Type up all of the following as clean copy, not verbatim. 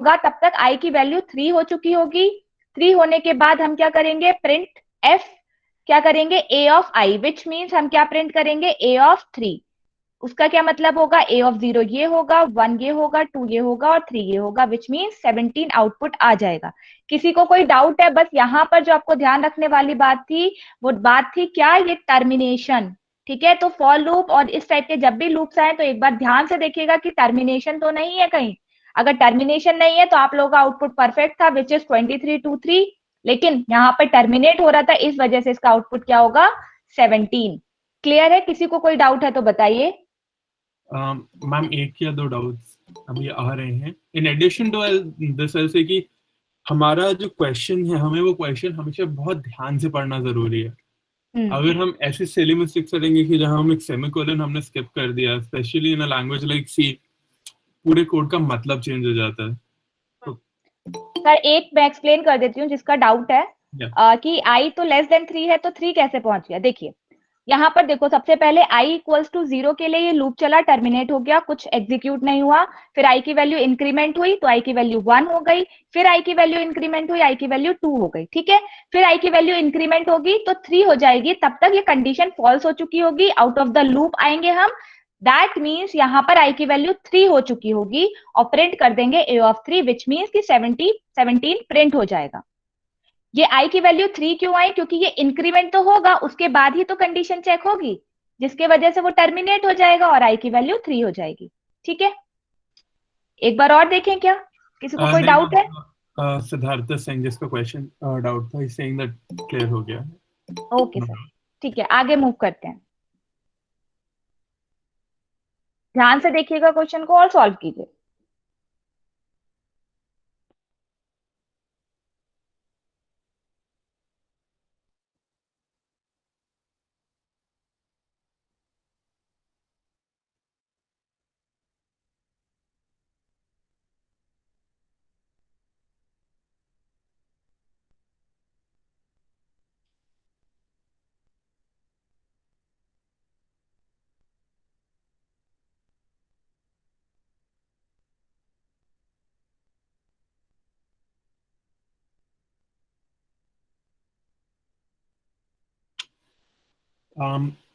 होगा तब तक आई की वैल्यू 3 हो चुकी होगी। 3 होने के बाद हम क्या करेंगे, प्रिंट एफ, क्या करेंगे, A of I, which means हम क्या प्रिंट करेंगे, ए ऑफ 3। उसका क्या मतलब होगा, ए ऑफ 0 ये होगा, 1 ये होगा, 2 ये होगा और 3 ये होगा, विच मीन्स 17 आउटपुट आ जाएगा। किसी को कोई डाउट है? बस यहाँ पर जो आपको ध्यान रखने वाली बात थी, वो बात थी क्या, ये टर्मिनेशन। ठीक है, तो फॉर लूप और इस टाइप के जब भी लूप्स आए तो एक बार ध्यान से देखिएगा कि टर्मिनेशन तो नहीं है कहीं। अगर टर्मिनेशन नहीं है तो आप लोगों का आउटपुट परफेक्ट था, विच इज 23 लेकिन यहाँ पर टर्मिनेट हो रहा था, इस वजह से इसका आउटपुट क्या होगा, 17। क्लियर है? किसी को कोई डाउट है तो बताइए। मैम एक या दो डाउट्स अभी आ रहे हैं इन एडिशन टू दिस, ऐसे कि हमारा जो क्वेश्चन है, हमें वो क्वेश्चन हमेशा बहुत ध्यान से पढ़ना जरूरी है। अगर हम ऐसे सिली मिस्टेक्स करेंगे कि जहां हम एक सेमीकोलन हमने स्किप कर दिया, specially in a language like C, पूरे कोड का मतलब चेंज हो जाता है। तो सर एक मैं एक्सप्लेन कर देती हूँ जिसका डाउट है या कि आई तो लेस देन 3 है तो 3 कैसे पहुंच गया। देखिए यहाँ पर देखो, सबसे पहले i इक्वल्स टू 0 के लिए ये लूप चला, टर्मिनेट हो गया, कुछ एग्जीक्यूट नहीं हुआ। फिर i की वैल्यू इंक्रीमेंट हुई तो i की वैल्यू 1 हो गई। फिर i की वैल्यू इंक्रीमेंट हुई, i की वैल्यू 2 हो गई। ठीक है, फिर i की वैल्यू इंक्रीमेंट होगी तो 3 हो जाएगी, तब तक ये कंडीशन फॉल्स हो चुकी होगी, आउट ऑफ द लूप आएंगे हम। दैट मीन्स यहाँ पर i की वैल्यू 3 हो चुकी होगी और प्रिंट कर देंगे a ऑफ 3, विच मीन्स कि 17 प्रिंट हो जाएगा। ये आई की वैल्यू 3 क्यों आई, क्योंकि ये इंक्रीमेंट तो होगा, उसके बाद ही तो कंडीशन चेक होगी, जिसके वजह से वो टर्मिनेट हो जाएगा और आई की वैल्यू 3 हो जाएगी। ठीक है, एक बार और देखें, क्या किसी को कोई नहीं डाउट है? मैम, सिद्धार्थ सिंह जिसका क्वेश्चन डाउट था, इज सेइंग दैट क्लियर हो गया। ओके सर, ठीक है, आगे मूव करते हैं। ध्यान से देखिएगा क्वेश्चन को और सॉल्व कीजिए।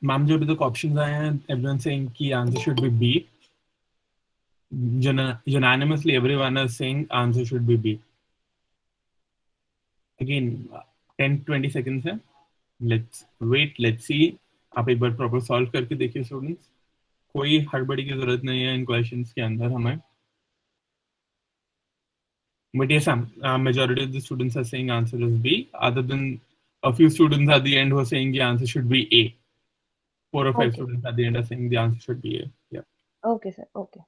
मैम जो अभी तक ऑप्शंस आए हैं, एवरीवन सेइंग कि answer should be B. Unanimously everyone is saying answer should be B. Again 10-20 seconds है, let's wait, let's see। आप एक बार प्रॉपर सॉल्व करके देखिए स्टूडेंट्स, कोई हड़बड़ी की जरूरत नहीं है इन क्वेश्चंस के अंदर हमें। But yes, majority of the students are saying answer is B, other than a few students at the end who are saying the answer should be A. 4 or 5 okay, students at the end are saying the answer should be A. Yeah. Okay sir, okay.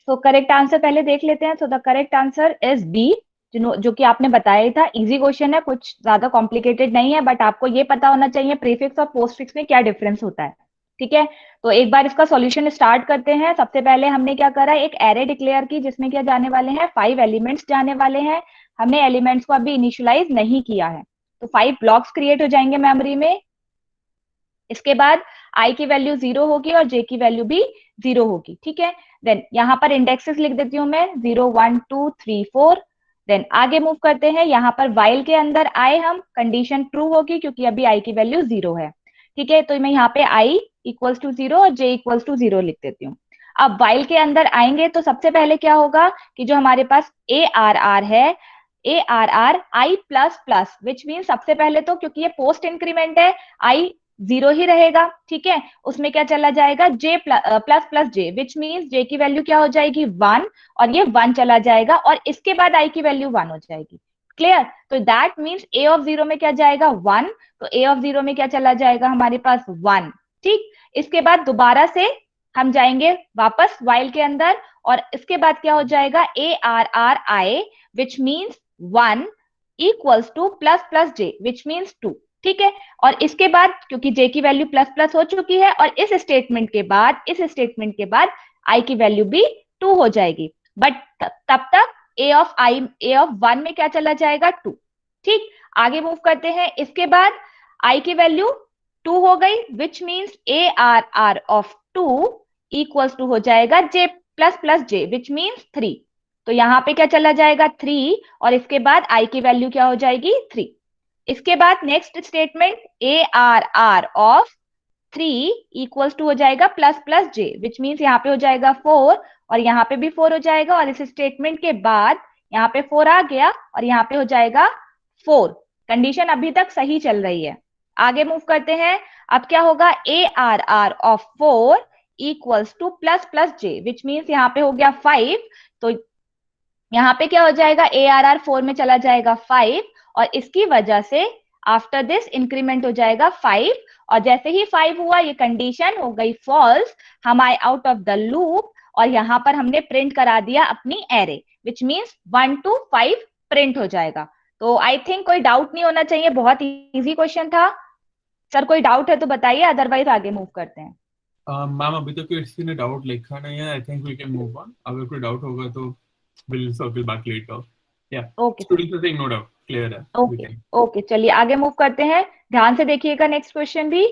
तो correct answer पहले देख लेते हैं। So the correct answer is B, जो कि आपने बताया ही था। इजी क्वेश्चन है, कुछ ज्यादा कॉम्प्लिकेटेड नहीं है, बट आपको ये पता होना चाहिए प्रीफिक्स और पोस्टफिक्स में क्या डिफरेंस होता है। ठीक है, तो एक बार इसका सॉल्यूशन स्टार्ट करते हैं। सबसे पहले हमने क्या करा, एक एरे डिक्लेयर की जिसमें क्या जाने वाले हैं, 5 एलिमेंट्स जाने वाले हैं। हमने एलिमेंट्स को अभी इनिशियलाइज नहीं किया है, तो 5 ब्लॉक्स क्रिएट हो जाएंगे मेमोरी में। इसके बाद i की वैल्यू 0 होगी और j की वैल्यू भी 0 होगी। ठीक है, देन यहाँ पर इंडेक्सेस लिख देती हूँ मैं, 0 1 2 3 4। देन आगे मूव करते हैं, यहाँ पर while के अंदर आए हम, कंडीशन ट्रू होगी क्योंकि अभी i की वैल्यू 0 है। ठीक है, तो मैं यहाँ पे i इक्वल्स टू 0 और j इक्वल्स टू 0 लिख देती हूँ। अब while के अंदर आएंगे तो सबसे पहले क्या होगा कि जो हमारे पास ARR है, ARR i plus plus, which mean सबसे पहले तो क्योंकि ये पोस्ट इंक्रीमेंट है, i 0 ही रहेगा। ठीक है, उसमें क्या चला जाएगा, j plus plus j, which means j की वैल्यू क्या हो जाएगी 1, और ये 1 चला जाएगा और इसके बाद i की वैल्यू 1 हो जाएगी। क्लियर? तो दैट मीन्स a ऑफ 0 में क्या जाएगा 1, तो a ऑफ 0 में क्या चला जाएगा हमारे पास 1। ठीक, इसके बाद दोबारा से हम जाएंगे वापस while के अंदर, और इसके बाद क्या हो जाएगा ARRI, which means 1 equals to plus plus j, which means 2। ठीक है, और इसके बाद क्योंकि j की वैल्यू प्लस प्लस हो चुकी है, और इस स्टेटमेंट के बाद i की वैल्यू भी 2 हो जाएगी। बट तब तक a ऑफ 1 में क्या चला जाएगा 2। ठीक, आगे मूव करते हैं। इसके बाद i की वैल्यू 2 हो गई, which means ARR of 2 equals to हो जाएगा j plus plus j, which means 3। तो यहाँ पे क्या चला जाएगा 3 और इसके बाद आई की वैल्यू क्या हो जाएगी 3। इसके बाद next statement A R R of 3 equals to हो जाएगा plus plus J, which means यहाँ पे हो जाएगा 4 और यहाँ पे भी 4 हो जाएगा और इस स्टेटमेंट के बाद यहाँ पे 4 आ गया और यहाँ पे हो जाएगा 4। कंडीशन अभी तक सही चल रही है। आगे मूव करते हैं। अब क्या होगा A R R of 4 equals to plus plus J, which means यहाँ पे हो गया 5। तो यहाँ पे क्या हो जाएगा ए आर आर 4 में चला जाएगा 5 और इसकी वजह से आफ्टर दिस इंक्रीमेंट हो जाएगा 5 और जैसे ही 5 हुआ ये कंडीशन हो गई फॉल्स, हम आए आउट ऑफ द लूप और यहाँ पर हमने प्रिंट करा दिया अपनी array, which means 1 to 5 print हो जाएगा। तो आई थिंक कोई डाउट नहीं होना चाहिए, बहुत इजी क्वेश्चन था। सर कोई डाउट है तो बताइए, अदरवाइज आगे मूव करते हैं। मैम अभी तक किसी ने डाउट लिखा नहीं है। I think we can move on. अगर कोई डाउट होगा तो विल सर्कल बैक लेटर। या okay sir. Students are saying no doubt, clear है, वी ओके कैन। ओके, चलिए आगे मूव करते हैं। ध्यान से देखिएगा नेक्स्ट क्वेश्चन भी।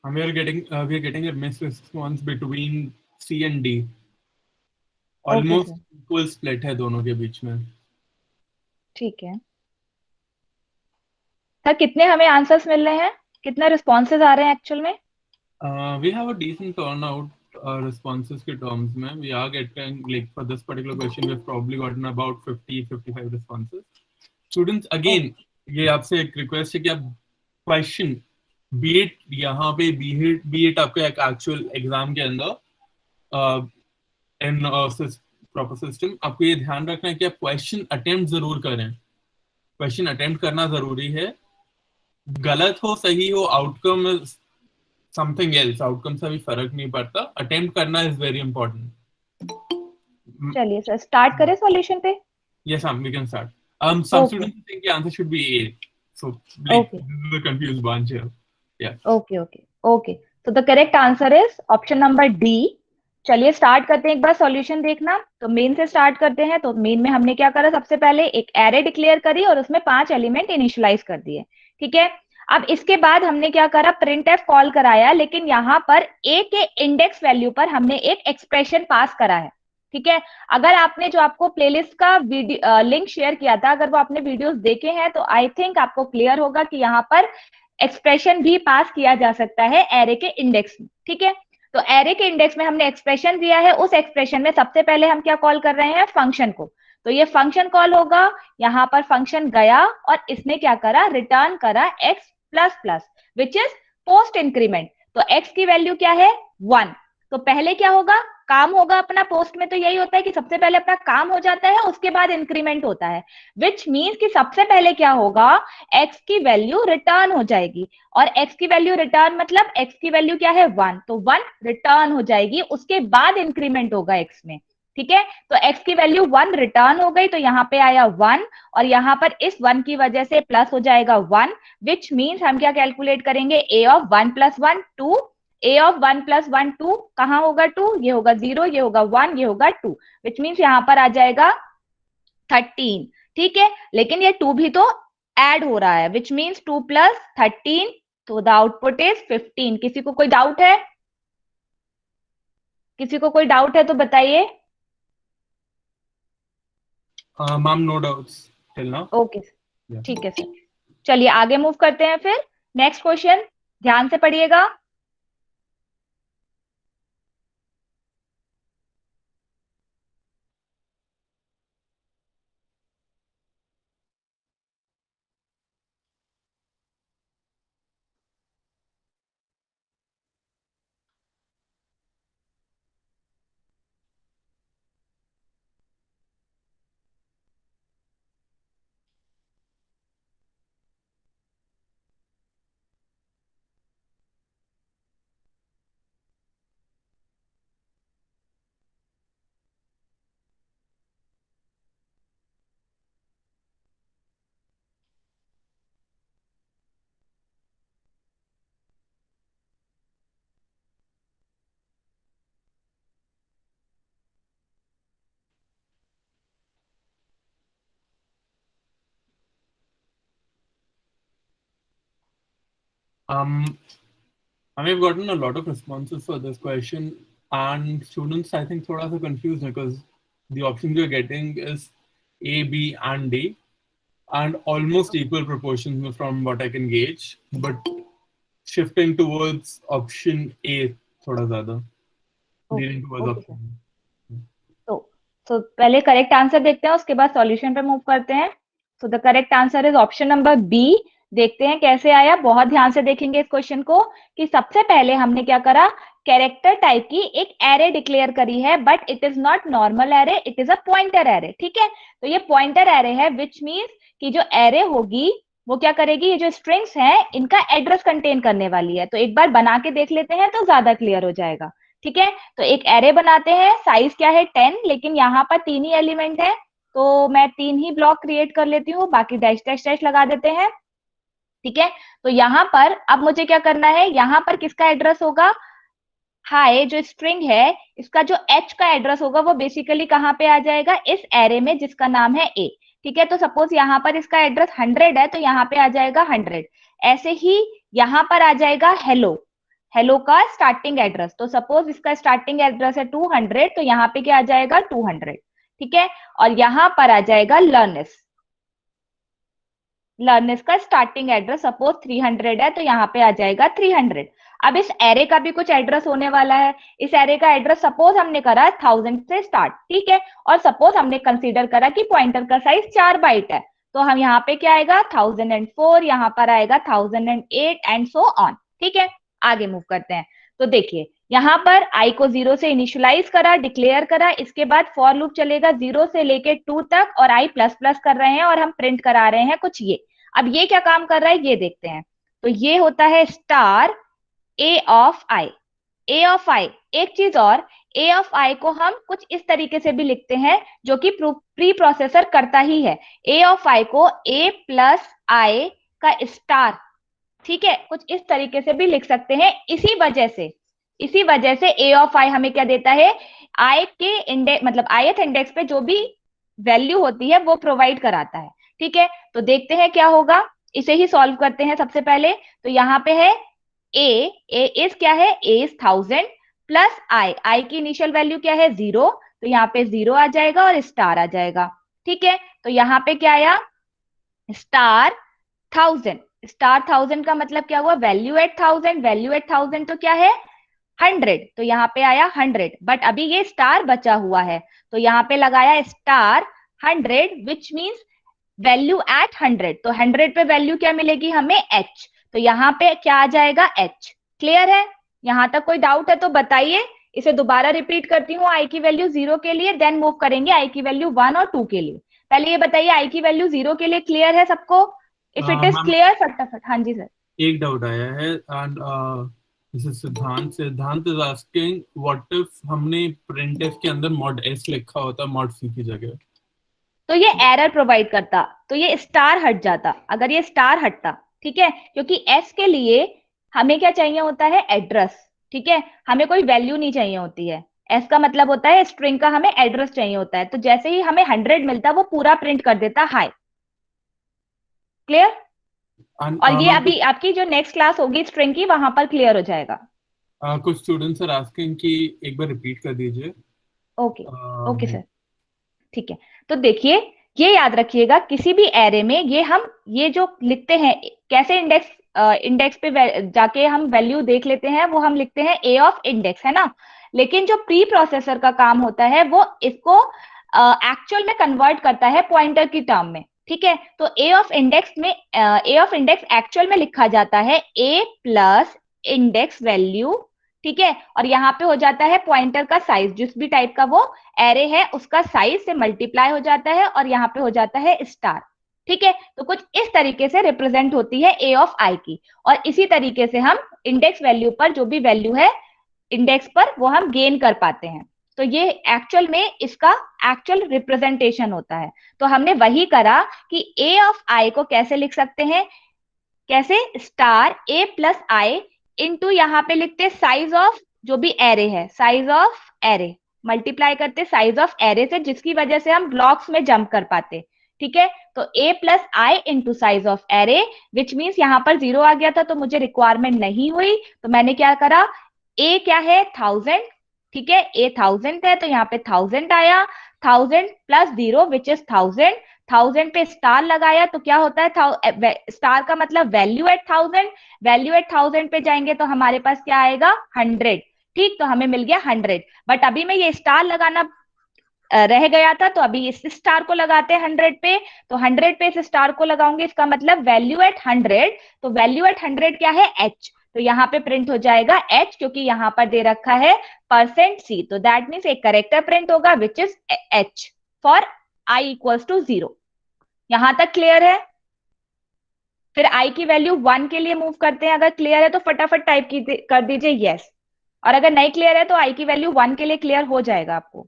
We are getting a missed response between C and D. Okay almost sir, equal split है दोनों के बीच में। ठीक है। सर कितने हमें आंसर्स मिल रहे हैं, कितने रिस्पॉन्सेज आ रहे हैं एक्चुअल में? We have a decent turnout responses के terms में. We are getting, like, for this particular question we've probably gotten about 50-55 responses. Students, again, ये आपसे एक रिक्वेस्ट है कि आप क्वेश्चन बीट यहाँ पे बीट आपके एक एक्चुअल एग्जाम के अंदर इन प्रॉपर सिस्टम, आपको ये ध्यान रखना है कि आप क्वेश्चन अटेम्प्ट जरूर करें। क्वेश्चन अटेम्प्ट करना जरूरी है। गलत हो सही हो, outcome is something else. Outcome से भी फर्क नहीं पड़ता। अटेम्प्ट करना इज वेरी इंपॉर्टेंट। चलिए सर स्टार्ट करें सॉल्यूशन पे। Yes, we can start. Some okay students think the answer should be A. So, like, okay this is a confused bunch here. Yeah. Okay okay okay, तो the correct answer is option number D. चलिए start करते हैं एक बार solution देखना। तो main से start करते हैं। तो मेन में हमने क्या करा, सबसे पहले एक एरे डिक्लेयर करी और उसमें 5 एलिमेंट इनिशियलाइज कर दिए, ठीक है। अब इसके बाद हमने क्या करा, प्रिंट एफ कॉल कराया, लेकिन यहाँ पर ए के इंडेक्स वैल्यू पर हमने एक एक्सप्रेशन पास करा है, ठीक है। अगर आपने जो आपको प्लेलिस्ट का वीडियो लिंक शेयर किया था, अगर वो आपने वीडियोस देखे हैं तो आई थिंक आपको क्लियर होगा कि यहाँ पर एक्सप्रेशन भी पास किया जा सकता है एरे के इंडेक्स में, ठीक है। तो एरे के इंडेक्स में हमने एक्सप्रेशन दिया है, उस एक्सप्रेशन में सबसे पहले हम क्या कॉल कर रहे हैं, फंक्शन को। तो ये फंक्शन कॉल होगा, यहाँ पर फंक्शन गया और इसने क्या करा, रिटर्न करा x plus plus, which is post increment. तो एक्स की वैल्यू क्या है 1। तो पहले क्या होगा, काम होगा अपना। पोस्ट में तो यही होता है कि सबसे पहले अपना काम हो जाता है, उसके बाद इंक्रीमेंट होता है, विच मीन्स कि सबसे पहले क्या होगा, एक्स की वैल्यू रिटर्न हो जाएगी। और एक्स की वैल्यू रिटर्न मतलब एक्स की वैल्यू क्या है 1, तो 1 रिटर्न हो जाएगी, उसके बाद इंक्रीमेंट होगा एक्स में, ठीक है। तो एक्स की वैल्यू 1 रिटर्न हो गई, तो यहाँ पे आया 1 और यहाँ पर इस 1 की वजह से प्लस हो जाएगा 1, विच मीन्स हम क्या कैलकुलेट करेंगे, A of 1 plus 1 2। A of 1 plus 1 2, कहाँ होगा 2, ये होगा 0, ये होगा 1, ये होगा 2, विच मीन्स यहाँ पर आ जाएगा 13, ठीक है। लेकिन ये 2 भी तो ऐड हो रहा है, विच मीन्स 2 प्लस 13, तो द आउटपुट इज 15। किसी को कोई डाउट है, किसी को कोई डाउट है तो बताइए। Ma'am, no doubts till now. Okay, Yeah. ठीक है सर। चलिए आगे मूव करते हैं फिर। नेक्स्ट क्वेश्चन ध्यान से पढ़िएगा। I've gotten a lot of responses for this question, and students, I think, थोड़ा सा confused because the options you're getting is A, B, and D, and almost equal proportions from what I can gauge, but shifting towards option A थोड़ा ज़्यादा, leaning towards okay sir. option A. तो पहले correct answer देखते हैं, उसके बाद solution पे move करते हैं। So the correct answer is option number B. देखते हैं कैसे आया, बहुत ध्यान से देखेंगे इस क्वेश्चन को कि सबसे पहले हमने क्या करा, कैरेक्टर टाइप की एक एरे डिक्लेयर करी है, but it is not normal array, it is a pointer array. ठीक है, तो ये पॉइंटर एरे है, विच मीन्स कि जो एरे होगी वो क्या करेगी, ये जो स्ट्रिंग्स हैं इनका एड्रेस कंटेन करने वाली है। तो एक बार बना के देख लेते हैं तो ज्यादा क्लियर हो जाएगा। ठीक है, तो एक एरे बनाते हैं, साइज क्या है 10, लेकिन यहाँ पर 3 ही एलिमेंट है, तो मैं 3 ही ब्लॉक क्रिएट कर लेती हूँ, बाकी डैश डैश डैश लगा देते हैं। ठीक है, तो यहाँ पर अब मुझे क्या करना है, यहाँ पर किसका एड्रेस होगा, हाय जो स्ट्रिंग है इसका जो h का एड्रेस होगा वो बेसिकली कहाँ पे आ जाएगा, इस एरे में जिसका नाम है a। ठीक है, तो सपोज यहाँ पर इसका एड्रेस 100 है तो यहाँ पे आ जाएगा 100। ऐसे ही यहाँ पर आ जाएगा हेलो, हेलो का स्टार्टिंग एड्रेस, तो सपोज इसका स्टार्टिंग एड्रेस है 200, तो यहाँ पे क्या आ जाएगा 200। ठीक है, और यहाँ पर आ जाएगा लर्नेस, लर्नेस का स्टार्टिंग एड्रेस सपोज 300 है तो यहाँ पे आ जाएगा 300। अब इस एरे का भी कुछ एड्रेस होने वाला है, इस एरे का एड्रेस सपोज हमने करा 1000 से स्टार्ट। ठीक है, और सपोज हमने कंसीडर करा कि पॉइंटर का साइज 4 बाइट है, तो हम यहाँ पे क्या आएगा 1004, यहाँ पर आएगा 1008 एंड सो ऑन। ठीक है, आगे मूव करते हैं। तो देखिए यहाँ पर आई को 0 से इनिशियलाइज करा, डिक्लेयर करा, इसके बाद फॉर लूप चलेगा 0 से लेके 2 तक, और आई प्लस प्लस कर रहे हैं और हम प्रिंट करा रहे हैं कुछ ये। अब ये क्या काम कर रहा है ये देखते हैं। तो ये होता है star A of I, A of I. एक चीज और, ए ऑफ आई को हम कुछ इस तरीके से भी लिखते हैं जो कि प्री प्रोसेसर करता ही है। ए ऑफ आई को ए प्लस आई का स्टार, ठीक है, कुछ इस तरीके से भी लिख सकते हैं। इसी वजह से ए ऑफ आई हमें क्या देता है, आई के इंडेक्स मतलब ith इंडेक्स पे जो भी वैल्यू होती है वो प्रोवाइड कराता है। ठीक है, तो देखते हैं क्या होगा, इसे ही सॉल्व करते हैं सबसे पहले। तो यहाँ पे है ए इज क्या है, ए इज 1000 प्लस आई की इनिशियल वैल्यू क्या है 0, तो यहाँ पे 0 आ जाएगा और स्टार आ जाएगा। ठीक है, तो यहाँ पे क्या आया स्टार 1000, स्टार 1000 का मतलब क्या हुआ, वैल्यू एट 1000, वैल्यू एट 1000 तो क्या है 100, तो यहाँ पे आया 100, बट अभी ये स्टार बचा हुआ है तो यहाँ पे लगाया star 100 which means value at 100, तो 100 पे वैल्यू क्या मिलेगी हमें h, तो यहाँ पे क्या आ जाएगा h। क्लियर है, यहाँ तक कोई डाउट है तो बताइए। इसे दोबारा रिपीट करती हूँ, आई की वैल्यू 0 के लिए, देन मूव करेंगे आई की वैल्यू 1 और 2 के लिए। पहले ये बताइए आई की वैल्यू 0 के लिए क्लियर है सबको, if it is ma'am clear फटाफट। हाँ जी सर। एक डाउट आया है, एंड दिस इज सिद्धांत इज आस्किंग व्हाट इफ हमने printf के अंदर mod s लिखा होता mod c की जगह, तो ये एरर प्रोवाइड करता, तो ये स्टार हट जाता, अगर ये स्टार हटता। ठीक है, क्योंकि एस के लिए हमें क्या चाहिए होता है एड्रेस। ठीक है, हमें कोई वैल्यू नहीं चाहिए होती है, एस का मतलब होता है स्ट्रिंग का हमें एड्रेस चाहिए होता है, तो जैसे ही हमें 100 मिलता वो पूरा प्रिंट कर देता हाई। क्लियर, और ये अभी आपकी जो नेक्स्ट क्लास होगी स्ट्रिंग की वहां पर क्लियर हो जाएगा। कुछ स्टूडेंट्स आर आस्किंग कि एक बार रिपीट कर दीजिए। ओके ओके सर, ठीक है। तो देखिए ये याद रखिएगा, किसी भी एरे में ये जो लिखते हैं कैसे, इंडेक्स पे जाके हम वैल्यू देख लेते हैं, वो हम लिखते हैं ए ऑफ इंडेक्स, है ना। लेकिन जो प्री प्रोसेसर का काम होता है वो इसको एक्चुअल में कन्वर्ट करता है पॉइंटर की टर्म में। ठीक है, तो ए ऑफ इंडेक्स एक्चुअल में लिखा जाता है ए प्लस इंडेक्स वैल्यू। ठीक है, और यहाँ पे हो जाता है पॉइंटर का साइज, जिस भी टाइप का वो एरे है उसका साइज से मल्टीप्लाई हो जाता है और यहाँ पे हो जाता है स्टार। ठीक है, तो कुछ इस तरीके से रिप्रेजेंट होती है ए ऑफ आई की, और इसी तरीके से हम इंडेक्स वैल्यू पर जो भी वैल्यू है इंडेक्स पर वो हम गेन कर पाते हैं। तो ये एक्चुअल में इसका एक्चुअल रिप्रेजेंटेशन होता है। तो हमने वही करा कि ए ऑफ आई को कैसे लिख सकते हैं, कैसे, स्टार ए प्लस आई इंटू यहाँ पे लिखते साइज ऑफ जो भी एरे है, साइज ऑफ एरे मल्टीप्लाई करते साइज ऑफ एरे से, जिसकी वजह से हम ब्लॉक्स में जंप कर पाते। ठीक है, तो a plus I into size of array, which means यहाँ पर 0 आ गया था तो मुझे रिक्वायरमेंट नहीं हुई, तो मैंने क्या करा, a क्या है 1000, ठीक है, a 1000 है तो यहाँ पे 1000 आया, 1000 प्लस 0 विच इज 1000, 1000 पे स्टार लगाया तो क्या होता है, स्टार का मतलब वैल्यू एट 1000, वैल्यू एट 1000 पे जाएंगे तो हमारे पास क्या आएगा 100, ठीक, तो हमें मिल गया 100, बट अभी मैं ये स्टार लगाना रह गया था तो अभी इस स्टार को लगाते हैं 100 पे, तो 100 पे इस स्टार को लगाऊंगे, इसका मतलब वैल्यू एट 100, तो वैल्यू एट 100 क्या है एच, तो यहाँ पे प्रिंट हो जाएगा एच, क्योंकि यहाँ पर दे रखा है %c, तो दैट मीन्स एक करेक्टर प्रिंट होगा which is H for I equals to 0। यहां तक क्लियर है? फिर आई की वैल्यू 1 के लिए मूव करते हैं, अगर क्लियर है तो फटाफट टाइप कर दीजिए यस, और अगर नहीं क्लियर है तो आई की वैल्यू 1 के लिए क्लियर हो जाएगा आपको।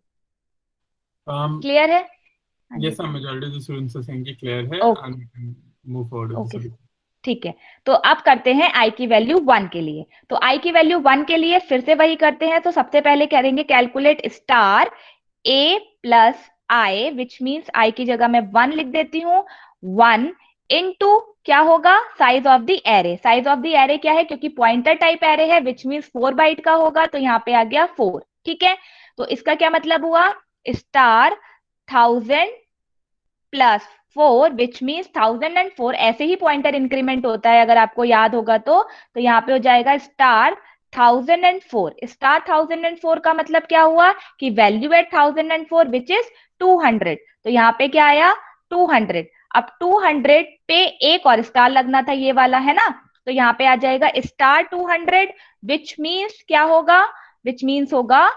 क्लियर है? हाँ yes जी, sir, majority of the students are saying कि clear है okay, and we can move forward with the okay, solution. ठीक है, तो अब करते हैं आई की वैल्यू 1 के लिए, तो आई की वैल्यू 1 के लिए फिर से वही करते हैं, तो सबसे पहले करेंगे calculate star A plus I, which means I की जगह मैं 1 लिख देती हूँ, 1 इनटू क्या होगा size of the array, size of the array क्या है, क्योंकि पॉइंटर टाइप एरे है विच मीन्स 4 बाइट का होगा, तो यहाँ पे आ गया 4, ठीक है, तो इसका क्या मतलब हुआ, स्टार 1000 प्लस 4 विच मीन्स 1004, ऐसे ही पॉइंटर इंक्रीमेंट होता है अगर आपको याद होगा तो यहाँ पे हो जाएगा स्टार 1004, स्टार 1004 का मतलब क्या हुआ कि वैल्यू एट 1004 विच इज 200, तो यहाँ पे क्या आया 200, अब 200 पे एक और स्टार लगना था, ये वाला है ना, तो यहाँ पे आ जाएगा स्टार 200 विच मीन्स क्या होगा, विच मीन्स होगा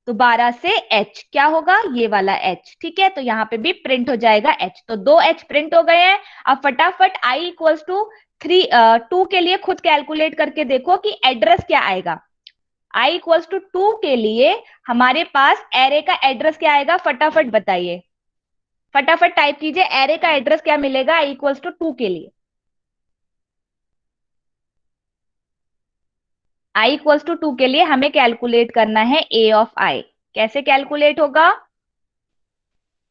दोबारा से एच, क्या होगा ये वाला एच, ठीक है, तो यहाँ पे भी प्रिंट हो जाएगा एच, तो 2 एच प्रिंट हो गए हैं। अब फटाफट आई इक्वल्स टू 2 के लिए खुद कैलकुलेट करके देखो कि एड्रेस क्या आएगा, आई इक्वल्स टू 2 के लिए हमारे पास एरे का एड्रेस क्या आएगा, फटाफट बताइए, फटाफट टाइप कीजिए एरे का एड्रेस क्या मिलेगा आई इक्वल्स टू 2 के लिए, आई इक्वल्स टू 2 के लिए हमें कैलकुलेट करना है ए ऑफ आई, कैसे कैलकुलेट होगा,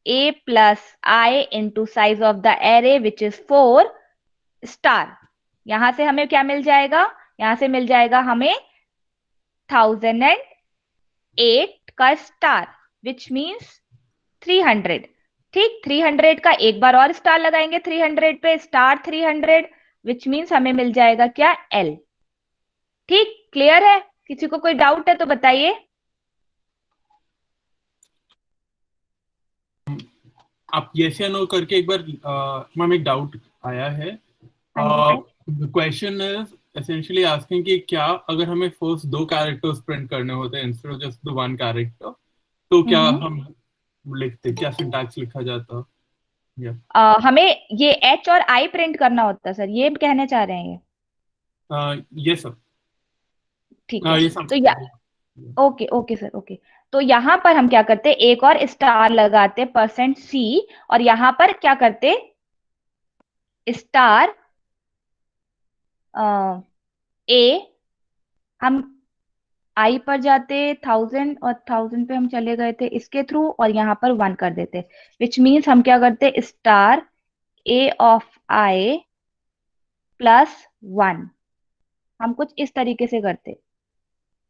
a plus I into size of the array which is 4 star, यहां से हमें क्या मिल जाएगा, यहां से मिल जाएगा हमें 1008 का स्टार विच मीन्स 300, ठीक, 300 का एक बार और स्टार लगाएंगे 300 पे स्टार 300 विच मीन्स हमें मिल जाएगा क्या एल, ठीक, क्लियर है, किसी को कोई डाउट है तो बताइए। आप yes या no करके एक बार मैम एक डाउट आया है, हाँ जी, क्वेश्चन इज एसेंशियली आस्किंग कि क्या अगर हमें फर्स्ट 2 कैरेक्टर्स प्रिंट करने होते हैं instead of just the 1 character, तो क्या हम्म, हम लिखते, क्या सिंटैक्स लिखा जाता या हमें ये एच और आई प्रिंट करना होता है सर, ये कहना चाह रहे हैं ये, ये सब ठीक है, ये सब तो ओके, ओके सर, ओके, तो यहां पर हम क्या करते, एक और स्टार लगाते %c, और यहां पर क्या करते स्टार ए, हम आई पर जाते 1000 और 1000 पे हम चले गए थे इसके थ्रू और यहाँ पर 1 कर देते, विच मीन्स हम क्या करते star A of I plus 1, हम कुछ इस तरीके से करते,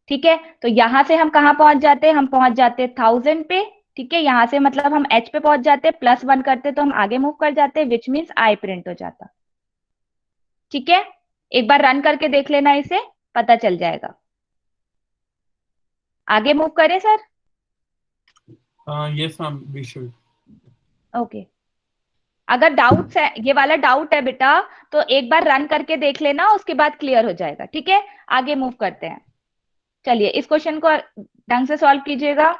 ठीक है, तो यहां से हम कहां पहुंच जाते, हम पहुंच जाते 1000 पे, ठीक है, यहां से मतलब हम एच पे पहुंच जाते +1 करते तो हम आगे मूव कर जाते विच मीन्स आई प्रिंट हो जाता, ठीक है, एक बार रन करके देख लेना इसे, पता चल जाएगा, आगे मूव करें sir, yes ma'am we should. Okay, अगर डाउट है ये वाला डाउट है बेटा तो एक बार रन करके देख लेना उसके बाद क्लियर हो जाएगा, ठीक है, आगे मूव करते हैं, चलिए इस क्वेश्चन को ढंग से सॉल्व कीजिएगा,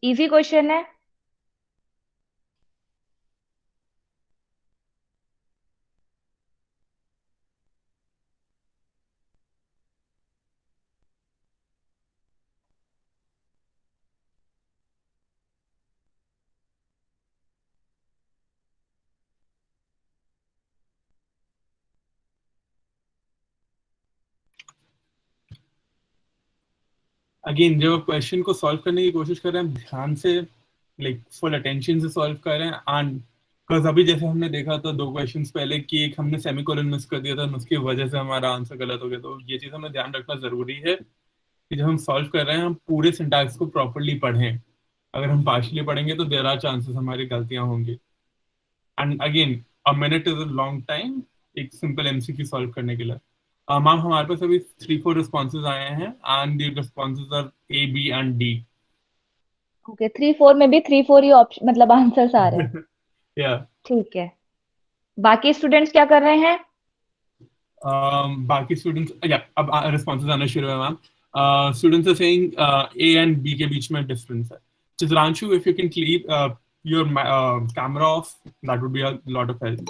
इजी क्वेश्चन है। अगेन जब क्वेश्चन को सॉल्व करने की कोशिश कर रहे हैं ध्यान से लाइक फुल अटेंशन से सॉल्व कर रहे हैं। एंड बिकॉज अभी जैसे हमने देखा था 2 क्वेश्चंस पहले कि एक हमने सेमीकोलन मिस कर दिया था, उसकी वजह से हमारा आंसर गलत हो गया। तो ये चीज हमें ध्यान रखना जरूरी है कि जब हम सॉल्व कर रहे हैं हम पूरे सिंटैक्स को प्रॉपरली पढ़ें। अगर हम पार्शली पढ़ेंगे तो देयर आर चांसेस हमारी गलतियां होंगी। And again a minute is a long time एक सिंपल एमसीक्यू सॉल्व करने के लिए। मैम हमारे पास अभी 3-4 रिस्पॉन्सेज आए हैं and the responses are A, B and D. Okay, 3-4 में भी 3-4 ही ऑप्शन मतलब आंसर्स आ रहे हैं। या ठीक है, बाकी स्टूडेंट्स क्या कर रहे हैं? बाकी स्टूडेंट्स या अब रिस्पॉन्सेज आना शुरू है ma'am. Students are saying A and B के बीच में डिफरेंस है। Chitranshu, if you can keep your camera off, that would be a lot of help.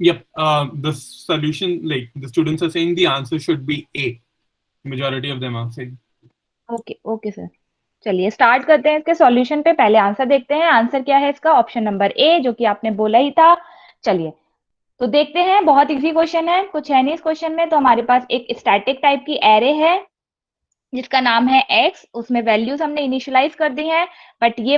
Yep, the solution, like the students are saying the answer should be A. Majority of them are saying. Okay okay sir, चलिए start करते हैं इसके solution पे। पहले answer देखते हैं। Answer क्या है इसका? ऑप्शन नंबर ए, जो कि आपने बोला ही था। चलिए तो देखते हैं, बहुत इजी क्वेश्चन है, कुछ है नहीं इस क्वेश्चन में। तो हमारे पास एक स्टैटिक टाइप की एरे है जिसका नाम है x, उसमें वैल्यूज हमने इनिशियलाइज कर दी हैं। बट ये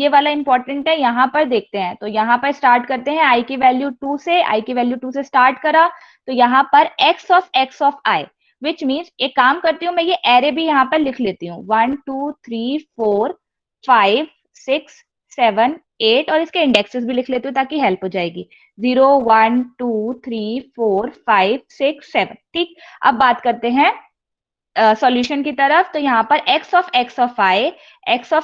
वाला इंपॉर्टेंट है, यहाँ पर देखते हैं। तो यहाँ पर स्टार्ट करते हैं i की वैल्यू 2 से, i की वैल्यू 2 से स्टार्ट करा। तो यहाँ पर x of i, which means एक काम करती हूँ मैं, ये एरे भी यहाँ पर लिख लेती हूँ। 1 2 3 4 5 6 7 8, और इसके इंडेक्सेस भी लिख लेती हूँ ताकि हेल्प हो जाएगी। 0 1 2 3 4 5 6 7। ठीक, अब बात करते हैं सॉल्यूशन की तरफ। तो यहाँ पर x ऑफ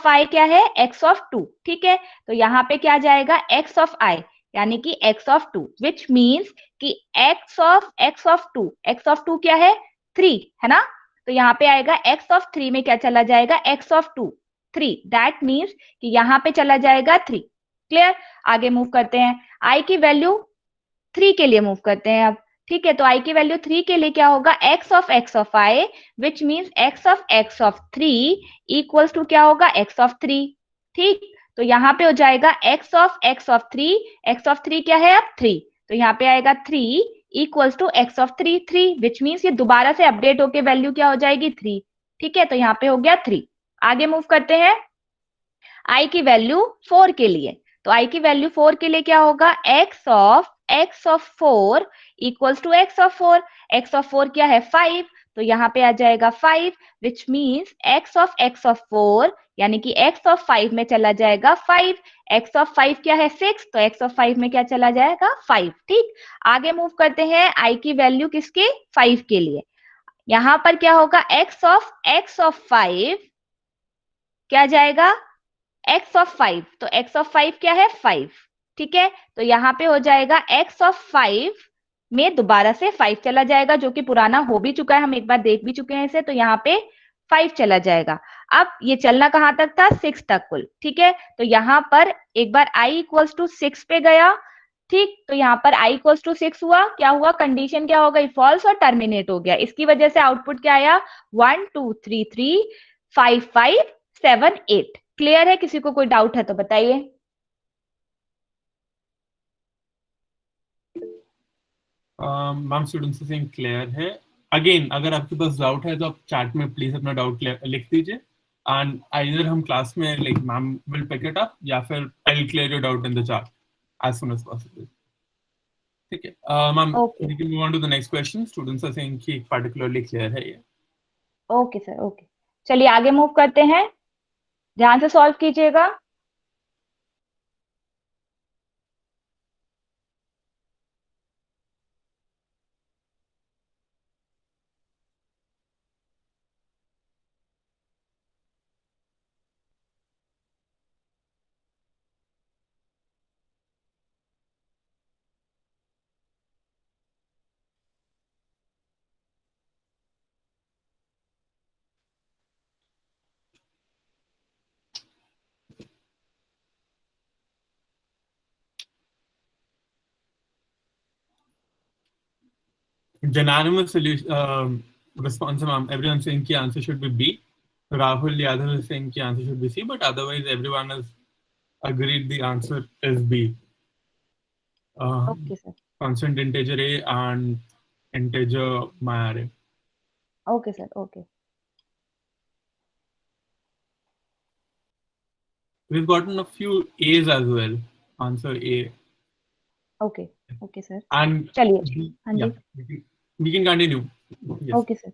i क्या है? x of 2। ठीक है, तो यहाँ पे क्या जाएगा? x ऑफ i यानी कि x ऑफ 2, विच मीन्स कि x ऑफ 2 क्या है? 3 है ना। तो यहाँ पे आएगा x ऑफ 3 में क्या चला जाएगा? x ऑफ 2 3, दैट मीन्स कि यहाँ पे चला जाएगा 3। क्लियर? आगे मूव करते हैं, i की वैल्यू 3 के लिए मूव करते हैं अब। ठीक है, तो i की वैल्यू 3 के लिए क्या होगा? x of i, which means x of 3 equals to क्या होगा? x of 3। ठीक, तो यहाँ पे हो जाएगा x ऑफ 3, x ऑफ 3 क्या है अब? 3। तो यहाँ पे आएगा 3 equals to x of 3 3, which means ये दोबारा से अपडेट होके वैल्यू क्या हो जाएगी? 3। ठीक है, तो यहाँ पे हो गया 3। आगे मूव करते हैं i की वैल्यू 4 के लिए। तो i की वैल्यू 4 के लिए क्या होगा? x of 4 equals to x of 4 क्या है? 5। तो यहाँ पे आ जाएगा 5, विच मीन्स x ऑफ 4 यानी कि x ऑफ 5 में चला जाएगा 5। x ऑफ 5 क्या है? 6, तो x ऑफ 5 में क्या चला जाएगा? 5। ठीक, आगे मूव करते हैं i की वैल्यू किसके? 5 के लिए। यहाँ पर क्या होगा? x ऑफ 5 क्या जाएगा? x ऑफ 5, तो x ऑफ 5 क्या है? 5। ठीक है, तो यहाँ पे हो जाएगा x ऑफ 5 में दोबारा से 5 चला जाएगा, जो कि पुराना हो भी चुका है, हम एक बार देख भी चुके हैं इसे। तो यहाँ पे 5 चला जाएगा। अब ये चलना कहाँ तक था? 6 तक कुल। ठीक है, तो यहाँ पर एक बार i इक्वल्स टू 6 पे गया। ठीक, तो यहाँ पर i इक्वल्स टू 6 हुआ, क्या हुआ? कंडीशन क्या हो गई? फॉल्स, और टर्मिनेट हो गया। इसकी वजह से आउटपुट क्या आया? 1 2 3 3 5 5 7 8। क्लियर है? किसी को कोई डाउट है तो बताइए। मैम स्टूडेंट्स से सेइंग क्लियर है। अगेन अगर आपके पास डाउट है तो आप चैट में प्लीज अपना डाउट लिख दीजिए। एंड आइदर हम क्लास में like ma'am will pick it up या फिर I will clear your doubt in the chat as soon as possible. ठीक है ma'am, okay we can move on to the next question. Students are saying कि particularly clear है ये। Okay sir, okay, चलिए आगे move करते हैं। ध्यान से सॉल्व कीजिएगा। Unanimous solution response, ma'am. Everyone saying the answer should be B. Rahul Yadav is saying the answer should be C, but otherwise everyone has agreed the answer is B. Okay sir, Constant integer A and integer my array. Okay sir, okay. we've gotten a few A's as well. Answer A. Okay, okay sir, And चलिए, हाँ yeah, जी, we can continue. Yes. Okay sir.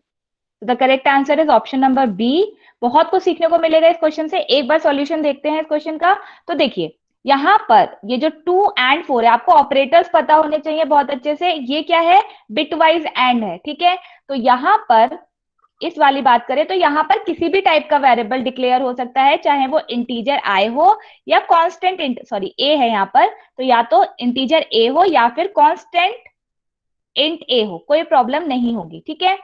The correct answer is option number B. बहुत कुछ सीखने को मिलेगा इस question से। एक बार सॉल्यूशन देखते हैं इस क्वेश्चन का। तो देखिए यहाँ पर ये जो 2 एंड 4 है, आपको ऑपरेटर्स पता होने चाहिए बहुत अच्छे से। ये क्या है? बिटवाइज एंड है, ठीक है। तो यहाँ पर इस वाली बात करें तो यहाँ पर किसी भी टाइप का वेरिएबल डिक्लेयर हो सकता है, चाहे वो इंटीजर आई हो या कांस्टेंट सॉरी ए है यहाँ पर, तो या तो इंटीजर ए हो या फिर कांस्टेंट इंट ए हो, कोई प्रॉब्लम नहीं होगी, ठीक है।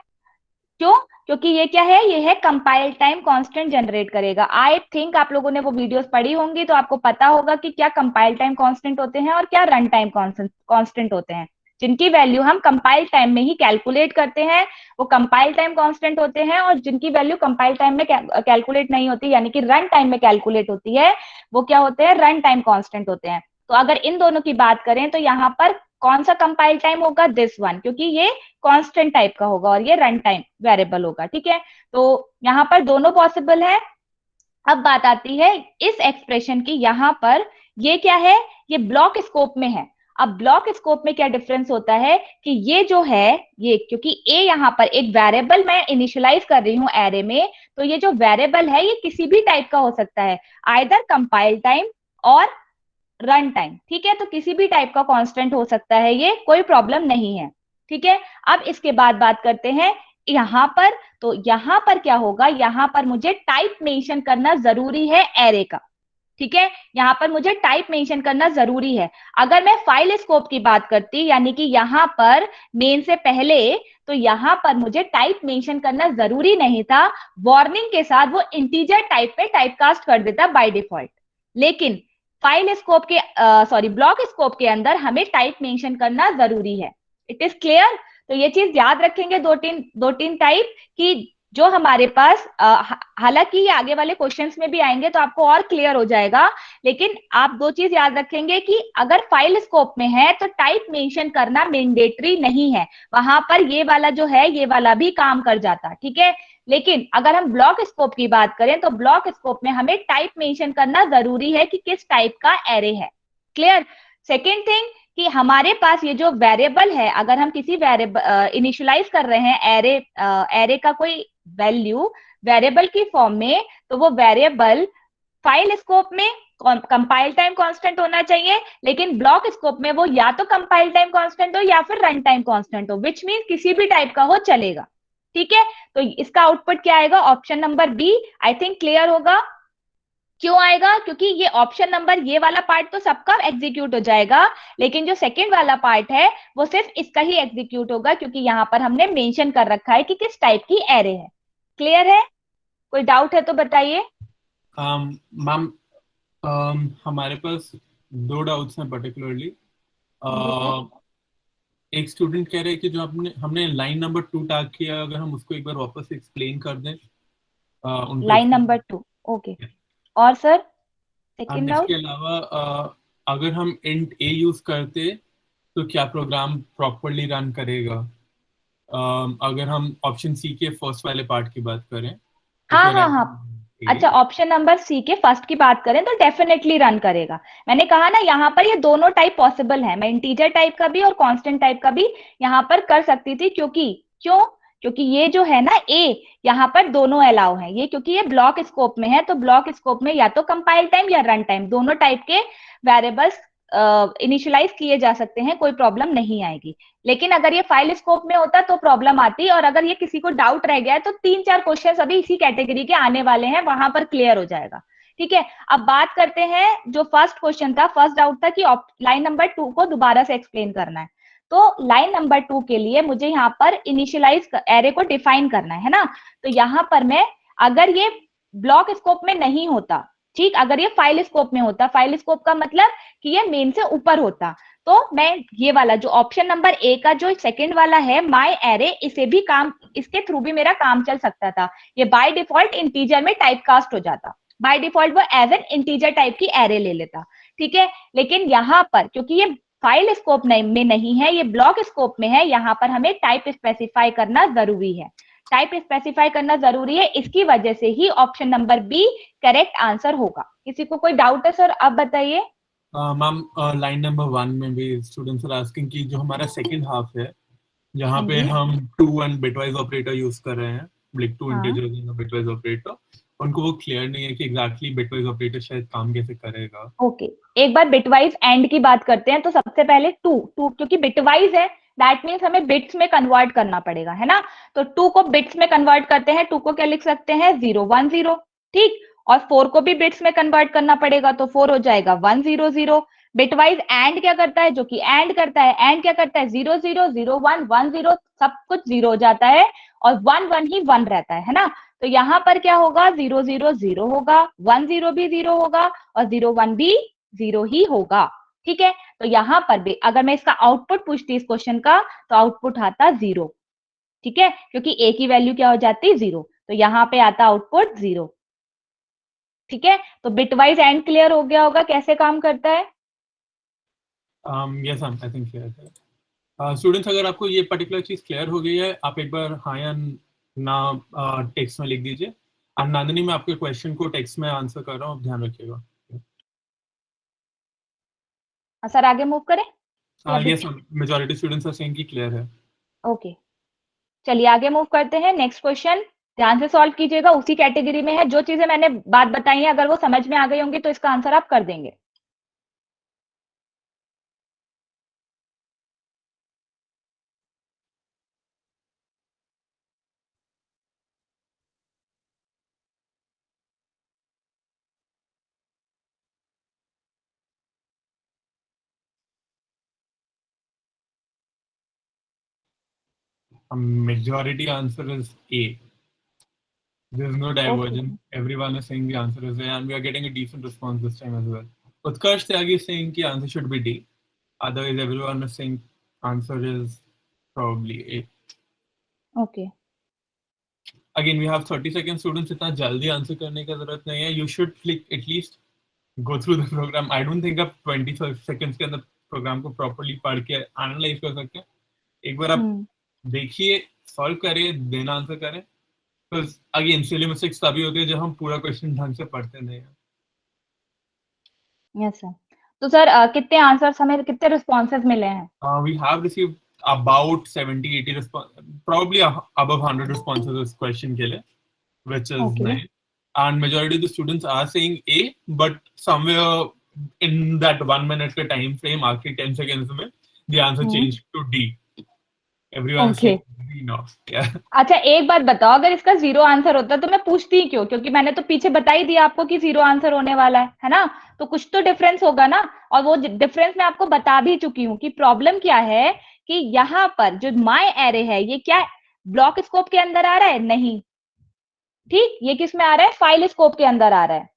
क्यों? क्योंकि ये क्या है? ये है कंपाइल टाइम कांस्टेंट जनरेट करेगा। आई थिंक आप लोगों ने वो वीडियोस पढ़ी होंगी तो आपको पता होगा कि क्या कंपाइल टाइम कांस्टेंट होते हैं और क्या रन टाइम कांस्टेंट होते हैं, जिनकी वैल्यू हम कंपाइल टाइम में ही कैलकुलेट करते हैं, वो कंपाइल टाइम कांस्टेंट होते हैं। और जिनकी वैल्यू कंपाइल टाइम में कैलकुलेट नहीं होती, यानी कि रन टाइम में कैलकुलेट होती है, वो क्या होते हैं? रन टाइम कांस्टेंट होते हैं। तो अगर इन दोनों की बात करें तो यहाँ पर कौन सा कंपाइल टाइम होगा? दिस वन, क्योंकि ये कांस्टेंट टाइप का होगा और ये रन टाइम वेरिएबल होगा, ठीक है। तो यहाँ पर दोनों पॉसिबल है। अब बात आती है इस एक्सप्रेशन की। यहाँ पर ये क्या है? ये ब्लॉक स्कोप में है। अब ब्लॉक स्कोप में क्या डिफरेंस होता है कि ये जो है, ये क्योंकि ए यहाँ पर एक वेरिएबल मैं इनिशियलाइज कर रही हूँ एरे में, तो ये जो वेरिएबल है ये किसी भी टाइप का हो सकता है, आइदर कंपाइल टाइम और रन टाइम, ठीक है। तो किसी भी टाइप का कांस्टेंट हो सकता है, ये कोई प्रॉब्लम नहीं है, ठीक है। अब इसके बाद बात करते हैं यहाँ पर। तो यहाँ पर क्या होगा? यहाँ पर मुझे टाइप मेंशन करना जरूरी है एरे का, ठीक है। यहाँ पर मुझे टाइप मेंशन करना जरूरी है। अगर मैं फाइल स्कोप की बात करती, यानी कि यहाँ पर मेन से पहले, तो यहाँ पर मुझे टाइप मेंशन करना जरूरी नहीं था, वार्निंग के साथ वो इंटीजर टाइप पे टाइपकास्ट कर देता बाय डिफॉल्ट। लेकिन फाइल स्कोप के सॉरी ब्लॉक स्कोप के अंदर हमें टाइप मेंशन करना जरूरी है। It is clear? तो ये चीज याद रखेंगे, दो तीन टाइप की जो हमारे पास, हालांकि ये आगे वाले क्वेश्चंस में भी आएंगे तो आपको और क्लियर हो जाएगा। लेकिन आप दो चीज याद रखेंगे कि अगर फाइल स्कोप में है तो टाइप मेंशन करना मैंडेटरी नहीं है, वहां पर ये वाला जो है ये वाला भी काम कर जाता, ठीक है। लेकिन अगर हम ब्लॉक स्कोप की बात करें तो ब्लॉक स्कोप में हमें टाइप मेंशन करना जरूरी है कि किस टाइप का एरे है। क्लियर? सेकेंड थिंग कि हमारे पास ये जो वेरिएबल है, अगर हम किसी वेरिएबल इनिशियलाइज कर रहे हैं एरे का कोई वैल्यू वेरिएबल की फॉर्म में, तो वो वेरिएबल फाइल स्कोप में कंपाइल टाइम कांस्टेंट होना चाहिए, लेकिन ब्लॉक स्कोप में वो या तो कंपाइल टाइम कांस्टेंट हो या फिर रन टाइम कांस्टेंट हो, विच मीन किसी भी टाइप का हो चलेगा, ठीक है। तो इसका आउटपुट क्या आएगा? Option number B. I think clear होगा। क्यों आएगा? क्योंकि ये ऑप्शन नंबर, ये वाला पार्ट तो सबका एग्जीक्यूट हो जाएगा, लेकिन जो सेकंड वाला पार्ट है वो सिर्फ इसका ही एग्जीक्यूट होगा, क्योंकि यहाँ पर हमने मेंशन कर रखा है कि किस टाइप की एरे है। क्लियर है? कोई डाउट है तो बताइए। मैम, हमारे पास दो डाउट्स हैं पर्टिकुलरली। जी सर। एक स्टूडेंट कह रहे हैं कि जो हमने लाइन नंबर 2 टैग किया, अगर हम उसको एक बार वापस एक्सप्लेन कर दें उनको लाइन नंबर 2, ओके। और सर एंड सेकंड इसके डाउट? अलावा अगर हम इंट ए यूज करते तो क्या प्रोग्राम प्रॉपरली रन करेगा? अगर हम ऑप्शन सी के फर्स्ट वाले पार्ट की बात करें तो हाँ फिर हाँ हाँ। अच्छा, ऑप्शन नंबर सी के फर्स्ट की बात करें तो डेफिनेटली रन करेगा। मैंने कहा ना यहाँ पर ये दोनों टाइप पॉसिबल है, मैं इंटीजर टाइप का भी और कांस्टेंट टाइप का भी यहाँ पर कर सकती थी, क्योंकि क्यों? क्योंकि ये जो है ना ए, यहाँ पर दोनों अलाउ है ये, क्योंकि ये ब्लॉक स्कोप में है। तो ब्लॉक स्कोप में या तो कंपाइल टाइम या रन टाइम, दोनों टाइप के वेरिएबल्स इनिशियलाइज किए जा सकते हैं, कोई प्रॉब्लम नहीं आएगी। लेकिन अगर ये फाइल स्कोप में होता तो प्रॉब्लम आती, और अगर ये किसी को डाउट रह गया है तो 3-4 क्वेश्चन अभी इसी कैटेगरी के आने वाले हैं, वहां पर क्लियर हो जाएगा, ठीक है। अब बात करते हैं जो फर्स्ट क्वेश्चन था, फर्स्ट डाउट था कि लाइन नंबर 2 को दोबारा से एक्सप्लेन करना है। तो लाइन नंबर 2 के लिए मुझे यहाँ पर इनिशियलाइज एरे को डिफाइन करना है ना। तो यहाँ पर मैं, अगर ये ब्लॉक स्कोप में नहीं होता, ठीक, अगर ये फाइल स्कोप में होता, फाइल स्कोप का मतलब कि ये मेन से ऊपर होता, तो मैं ये वाला जो ऑप्शन नंबर ए का जो सेकंड वाला है माय एरे, इसे भी काम, इसके थ्रू भी मेरा काम चल सकता था। ये बाय डिफॉल्ट इंटीजर में टाइपकास्ट हो जाता, बाय डिफॉल्ट वो एज एन इंटीजर टाइप की एरे ले लेता, ठीक है। लेकिन यहाँ पर क्योंकि ये फाइल स्कोप में नहीं है, ये ब्लॉक स्कोप में है, यहाँ पर हमें टाइप स्पेसिफाई करना जरूरी है, टाइप स्पेसिफाई करना जरूरी है, इसकी वजह से ही option number B correct answer होगा। किसी को कोई डाउट है सर, आप बताइए। मैम लाइन नंबर 1 में भी स्टूडेंट्स आर आस्किंग कि जो हमारा सेकंड हाफ है जहाँ हाँ पे जी। हम 2 एंड बिटवाइज ऑपरेटर यूज कर रहे हैं, लाइक 2 हाँ इंटीजर्स इन बिटवाइज ऑपरेटर, उनको वो क्लियर नहीं है कि एग्जैक्टली बिटवाइज ऑपरेटर शायद काम कैसे करेगा। ओके, एक बार बिटवाइज एंड की बात करते हैं। तो सबसे पहले टू टू क्योंकि बिटवाइज है, दैट मीन्स हमें बिट्स में कन्वर्ट करना पड़ेगा, है ना। तो टू को बिट्स में कन्वर्ट करते हैं, टू को क्या लिख सकते हैं, 010, ठीक। और फोर को भी बिट्स में कन्वर्ट करना पड़ेगा, तो फोर हो जाएगा 100। बिटवाइज एंड क्या करता है, जो कि एंड करता है, एंड क्या करता है, 00 01 10, सब कुछ जीरो हो जाता है और 1 1 ही 1 रहता है ना। तो यहाँ पर क्या होगा, 0 0 0 होगा, 10 भी 0 होगा और 01 भी 0 ही होगा, ठीक है। तो यहाँ पर भी अगर मैं इसका आउटपुट पूछती इस क्वेश्चन का, तो आउटपुट आता 0, ठीक है, क्योंकि ए की वैल्यू क्या हो जाती, 0। तो यहाँ पे आता आउटपुट 0, ठीक है। तो बिटवाइज एंड क्लियर हो गया होगा कैसे काम करता है। यस मैम, आई थिंक क्लियर है। स्टूडेंट्स, अगर आपको ये पर्टिकुलर चीज क्लियर हो गई है, आप एक बार हाँ या ना टेक्स्ट में लिख दीजिए। और नंदिनी, मैं आपके क्वेश्चन को टेक्स्ट में आंसर कर रहा हूँ, ध्यान रखिएगा। सर आगे मूव करें या yes ma'am, majority students are saying कि क्लियर है। ओके, चलिए आगे मूव करते हैं। नेक्स्ट क्वेश्चन ध्यान से सॉल्व कीजिएगा, उसी कैटेगरी में है। जो चीजें मैंने बात बताई है अगर वो समझ में आ गई होंगी तो इसका आंसर आप कर देंगे। Majority answer is A. There is no okay, divergence. Everyone is saying the answer is A, and we are getting a decent response this time as well. Utkarsh Tyagi is saying the answer should be D. Otherwise, everyone is saying answer is probably A. Okay, Again, we have 30 seconds. Students, इतना जल्दी answer करने की जरूरत नहीं है. You should click at least go through the program. I don't think आप 20 seconds के अंदर प्रोग्राम को प्रॉपर्ली पढ़ के एनालाइज कर सकते हैं. एक बार आप देखिए, सॉल्व करिए, देन आंसर करें. अगेन सिली मिस्टेक्स तभी होती है जब हम पूरा क्वेश्चन ढंग से पढ़ते नहीं हैं. Yes sir. तो सर कितने आंसर्स हमें, कितने रिस्पॉन्सेज मिले हैं। We have received about 70-80 probably above 100 responses to this question के लिए, which is okay, nice. And majority of the students are saying A, but somewhere in that 1 minute का time frame, आखिरी 10 seconds में, the answer changed to D. Everyone is okay. saying D now. Yeah. अच्छा एक बात बताओ, अगर इसका zero answer होता तो मैं पूछती क्यों, क्योंकि मैंने तो पीछे बता ही दिया आपको कि जीरो आंसर होने वाला है ना। तो कुछ तो डिफरेंस होगा ना, और वो डिफरेंस मैं आपको बता भी चुकी हूँ कि प्रॉब्लम क्या है। कि यहाँ पर जो माय एरे है ये क्या ब्लॉक स्कोप के अंदर आ रहा है, नहीं, ठीक। ये किस में आ रहा है, फाइल स्कोप के अंदर आ रहा है,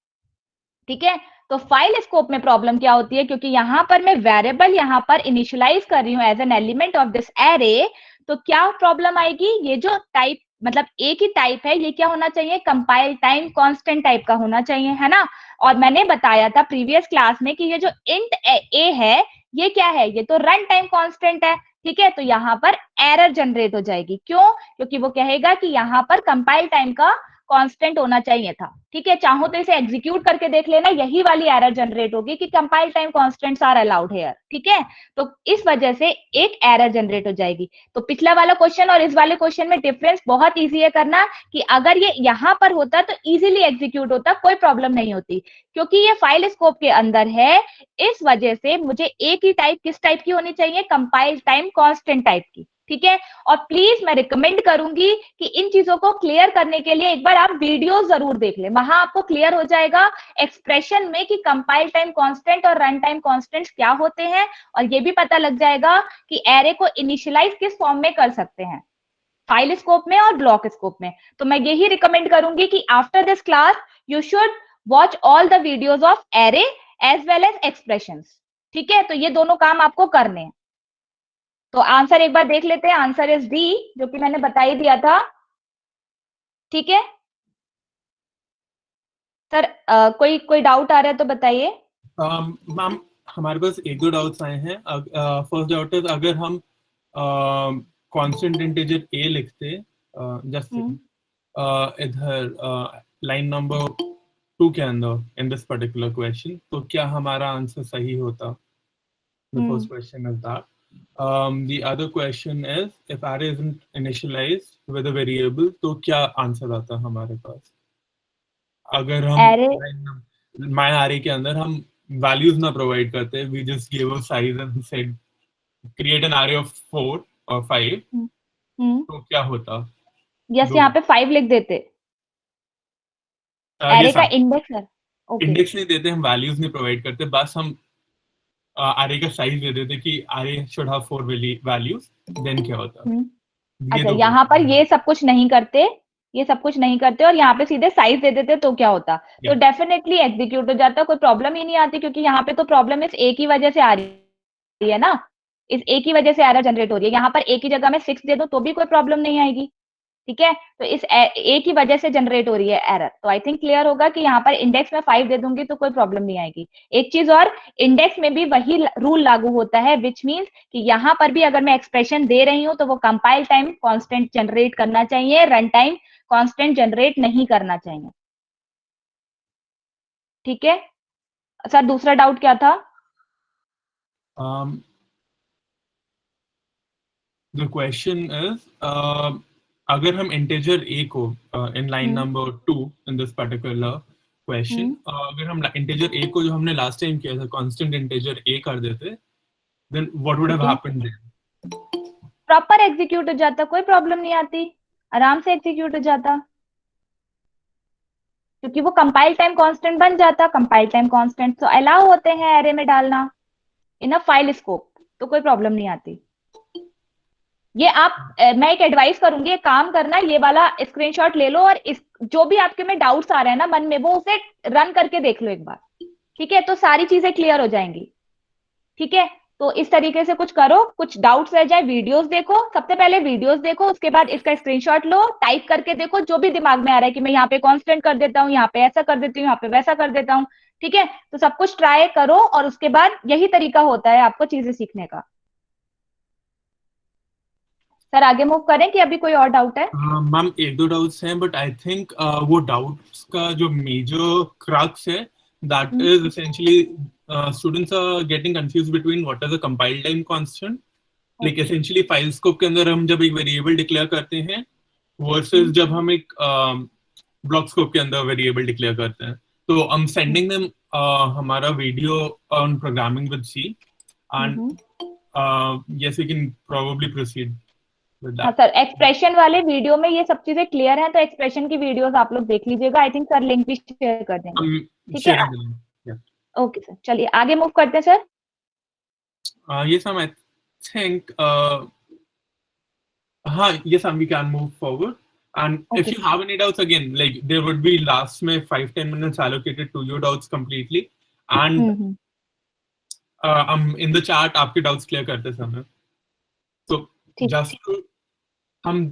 ठीक है। तो फाइल स्कोप में प्रॉब्लम क्या होती है, क्योंकि यहां पर मैं वेरिएबल यहां पर इनिशियलाइज कर रही हूं as an element of this array. तो क्या प्रॉब्लम आएगी, ये जो टाइप मतलब ए की टाइप है ये क्या होना चाहिए, कंपाइल टाइम कांस्टेंट टाइप का होना चाहिए, है ना। और मैंने बताया था प्रीवियस क्लास में कि ये जो इंट ए है ये क्या है, ये तो रन टाइम कांस्टेंट है, ठीक है। तो यहाँ पर एरर जनरेट हो जाएगी, क्यों, क्योंकि वो कहेगा कि यहाँ पर कंपाइल टाइम का कांस्टेंट होना चाहिए था, ठीक है। चाहो तो इसे एग्जीक्यूट करके देख लेना, यही वाली एरर जनरेट होगी कि compile time constants are allowed here, ठीक है। तो इस वजह से एक एरर जनरेट हो जाएगी। तो पिछला वाला क्वेश्चन और इस वाले क्वेश्चन में डिफरेंस बहुत इजी है करना, कि अगर ये यहां पर होता तो इजीली एग्जीक्यूट होता, कोई प्रॉब्लम नहीं होती। क्योंकि ये फाइल स्कोप के अंदर है, इस वजह से मुझे ए की टाइप किस टाइप की होनी चाहिए, कंपाइल टाइम कांस्टेंट टाइप की, ठीक है। और प्लीज मैं रिकमेंड करूंगी कि इन चीजों को क्लियर करने के लिए एक बार आप वीडियो जरूर देख लें, वहां आपको क्लियर हो जाएगा एक्सप्रेशन में कि कंपाइल टाइम कांस्टेंट और रन टाइम कांस्टेंट्स क्या होते हैं। और ये भी पता लग जाएगा कि एरे को इनिशियलाइज किस फॉर्म में कर सकते हैं, फाइल स्कोप में और ब्लॉक स्कोप में। तो मैं यही रिकमेंड करूंगी कि after this class you should watch all the videos of array as well as expressions, ठीक है। तो ये दोनों काम आपको करने हैं। तो आंसर एक बार देख लेते हैं, आंसर इज डी, जो कि मैंने बता ही दिया था, ठीक है। सर कोई कोई डाउट आ रहा है तो बताइए। मैम, हमारे पास एक दो डाउट्स आए हैं. फर्स्ट डाउट है, अगर हम कांस्टेंट इंटीजर ए लिखते जस्ट इधर लाइन नंबर 2 के अंदर इन दिस पर्टिकुलर क्वेश्चन, तो क्या हमारा आंसर सही होता? The first question is that. The other question is, if array isn't initialized with a variable, तो क्या आंसर आता हमारे पास? अगर हम my array के अंदर हम values ना provide करते, we just gave a size and said create an array of 4 or 5, तो क्या होता? यस, यहाँ पे 5 लिख देते। array का इंडेक्स है। इंडेक्स नहीं देते, हम values नहीं provide करते, बस हम array का साइज दे देते कि array should have 4 values, then क्या होता? अच्छा, यहाँ पर ये सब कुछ नहीं करते, ये सब कुछ नहीं करते और यहाँ पे सीधे साइज दे देते तो क्या होता? तो डेफिनेटली एग्जीक्यूट हो जाता, कोई प्रॉब्लम ही नहीं आती, क्योंकि यहाँ पे तो प्रॉब्लम इस एक ही वजह से आ रही है ना, इस एक ही वजह से एरर जनरेट हो रही है। यहाँ पर एक ही जगह में 6 दे दो तो भी कोई प्रॉब्लम नहीं आएगी, ठीक है? तो इस एक ही वजह से जनरेट हो रही है एरर। तो आई थिंक क्लियर होगा कि यहाँ पर इंडेक्स में 5 दे दूंगी तो कोई प्रॉब्लम नहीं आएगी। एक चीज और, इंडेक्स में भी वही रूल लागू होता है, विच मीन्स कि यहाँ पर भी अगर मैं एक्सप्रेशन दे रही हूँ तो वो कंपाइल टाइम कांस्टेंट जनरेट करना चाहिए, रन टाइम कांस्टेंट जनरेट नहीं करना चाहिए, ठीक है? सर दूसरा डाउट क्या था? The question is, अगर हम इंटीजर a को in line number 2 in this particular question, अगर हम इंटीजर a को जो हमने लास्ट टाइम किया था कांस्टेंट इंटीजर a कर देते, then what would have happened then? Proper execute हो जाता, कोई प्रॉब्लम नहीं आती, आराम से एग्जीक्यूट हो जाता, क्योंकि वो कंपाइल टाइम कांस्टेंट बन जाता। कंपाइल टाइम कांस्टेंट तो अलाउ होते हैं एरे में डालना इन अ फाइल स्कोप, तो कोई प्रॉब्लम नहीं आती। ये आप मैं एक एडवाइस करूंगी, एक काम करना, ये वाला स्क्रीनशॉट ले लो और इस जो भी आपके में डाउट्स आ रहे हैं ना मन में, वो उसे रन करके देख लो एक बार, ठीक है? तो सारी चीजें क्लियर हो जाएंगी, ठीक है? तो इस तरीके से कुछ करो, कुछ डाउट्स रह जाए वीडियोस देखो, सबसे पहले वीडियोस देखो, उसके बाद इसका स्क्रीनशॉट लो, टाइप करके देखो जो भी दिमाग में आ रहा है कि मैं यहाँ पे कांस्टेंट कर देता हूँ, यहाँ पे ऐसा कर देती हूँ, यहाँ पे वैसा कर देता हूँ, ठीक है? तो सब कुछ ट्राई करो और उसके बाद यही तरीका होता है आपको चीजें सीखने का। सर आगे मूव करें कि अभी कोई और डाउट है? मैम एक दो डाउट्स हैं, बट आई थिंक वो डाउट्स का जो मेजर क्रक्स है, that is essentially students are getting confused between what is a compile time constant, like essentially file scope के अंदर हम जब एक वेरिएबल डिक्लेयर करते हैं वर्सेस जब हम एक ब्लॉक स्कोप के अंदर वेरिएबल डिक्लेयर करते हैं। तो I'm sending them हमारा video on programming with C, and yes, we can probably proceed with that. हाँ सर, एक्सप्रेशन वाले वीडियो में ये सब चीजें क्लियर हैं, तो एक्सप्रेशन की वीडियोस आप लोग देख लीजिएगा। आई थिंक सर लिंक भी शेयर कर देंगे, ठीक है? ओके सर, चलिए आगे मूव करते हैं sir. Yes, ma'am, I think yes, ma'am, we can move forward. And if you have any doubts, again, like there would be last में 5-10 minutes allocated to your doubts completely, and हम in the chat आपके doubts clear करते समय, तो just हम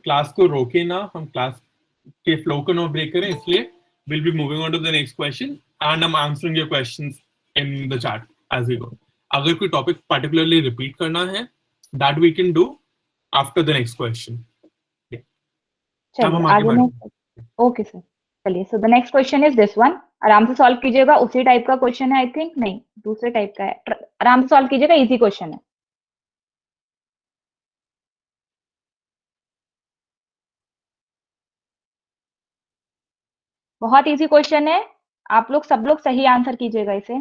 class को रोके ना, हम क्लास के फ्लो को ना ब्रेक करें, इसलिए we'll be moving on to the next question and I'm answering your questions in the chat as we go. अगर कोई टॉपिक particularly repeat करना है, that we can do after the next question. Okay sir, चलिए। So the next question is this one, आराम से solve कीजिएगा। उसी type का क्वेश्चन है आई थिंक, नहीं दूसरे टाइप का है, आराम से सॉल्व कीजिएगा, इजी क्वेश्चन है। बहुत इजी क्वेश्चन है, आप लोग सब लोग सही आंसर कीजिएगा इसे।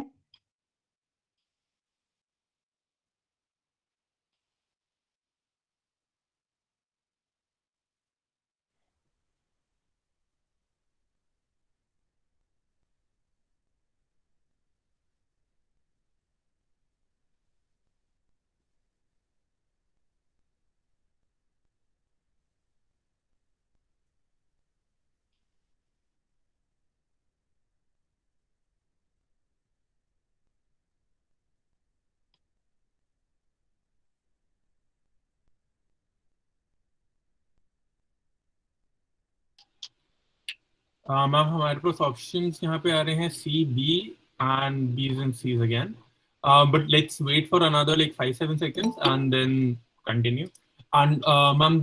मैम हमारे पास ऑप्शंस यहाँ पे आ रहे हैं C, B and B's and C's again. But let's wait for another like 5-7 seconds and then continue. And ma'am,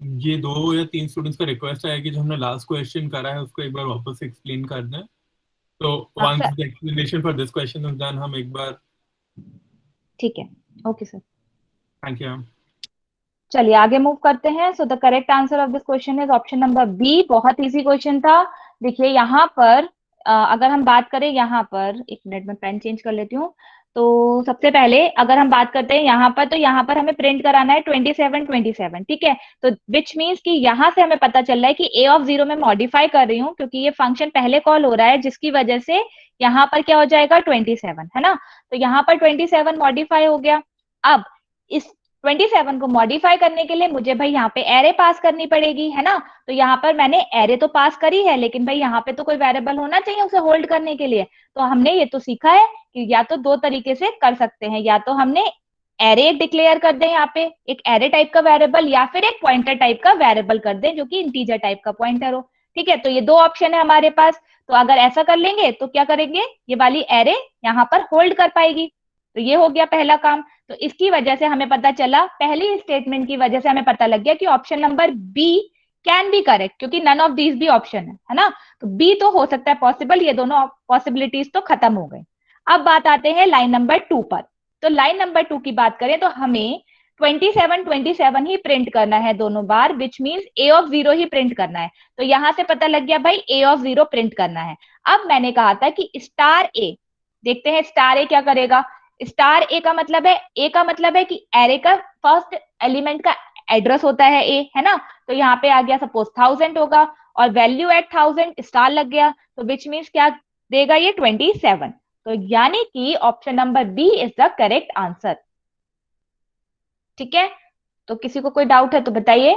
ये 2 या 3 स्टूडेंट्स का रिक्वेस्ट आया कि जो हमने लास्ट क्वेश्चन करा है उसको एक बार वापस एक्सप्लेन कर दें। तो अच्छा, once the explanation for this question is done, हम एक बार। ठीक है, ओके सर। Thank you. चलिए आगे मूव करते हैं। So the correct answer of this question is option number B. बहुत इजी क्वेश्चन था। देखिए यहाँ पर अगर हम बात करें, यहाँ पर एक मिनट में पेन चेंज कर लेती हूँ। तो सबसे पहले अगर हम बात करते हैं यहाँ पर, तो यहाँ पर हमें प्रिंट कराना है 27 27, ठीक है। तो विच मीन्स कि यहाँ से हमें पता चल रहा है कि ए ऑफ जीरो में मॉडिफाई कर रही हूँ, क्योंकि ये फंक्शन पहले कॉल हो रहा है, जिसकी वजह से यहाँ पर क्या हो जाएगा 27, है ना। तो यहाँ पर 27 मॉडिफाई हो गया। अब इस 27 को मॉडिफाई करने के लिए मुझे भाई यहाँ पे एरे पास करनी पड़ेगी, है ना। तो यहाँ पर मैंने एरे तो पास करी है, लेकिन भाई यहाँ पे तो कोई वेरिएबल होना चाहिए उसे होल्ड करने के लिए। तो हमने ये तो सीखा है कि या तो 2 तरीके से कर सकते हैं, या तो हमने एरे डिक्लेयर कर दें यहाँ पे, एक एरे टाइप का वेरिएबल, या फिर एक पॉइंटर टाइप का वेरिएबल कर दें जो कि इंटीजर टाइप का पॉइंटर हो। ठीक है, तो ये 2 ऑप्शन है हमारे पास। तो अगर ऐसा कर लेंगे तो क्या करेंगे, ये वाली एरे यहाँ पर होल्ड कर पाएगी। तो ये हो गया पहला काम। तो इसकी वजह से हमें पता चला, पहली स्टेटमेंट की वजह से हमें पता लग गया कि option number B can be correct, क्योंकि नन ऑफ दीज भी ऑप्शन है ना। तो बी तो हो सकता है पॉसिबल, ये दोनों पॉसिबिलिटीज तो खत्म हो गई। अब बात आते हैं लाइन नंबर 2 पर। तो लाइन नंबर 2 की बात करें तो हमें 27 ही प्रिंट करना है दोनों बार, which means A of zero ही प्रिंट करना है। तो यहां से पता लग गया भाई ए ऑफ जीरो प्रिंट करना है। अब मैंने कहा था कि स्टार ए, देखते हैं स्टार ए क्या करेगा। स्टार ए का मतलब है, ए का मतलब है कि एरे का फर्स्ट एलिमेंट का एड्रेस होता है ए, है ना। तो यहाँ पे आ गया सपोज 1000 होगा, और वैल्यू एट 1000 स्टार लग गया, तो विच मीन्स क्या देगा ये 27। तो यानी कि option number B is the correct answer. ठीक है, तो किसी को कोई डाउट है तो बताइए।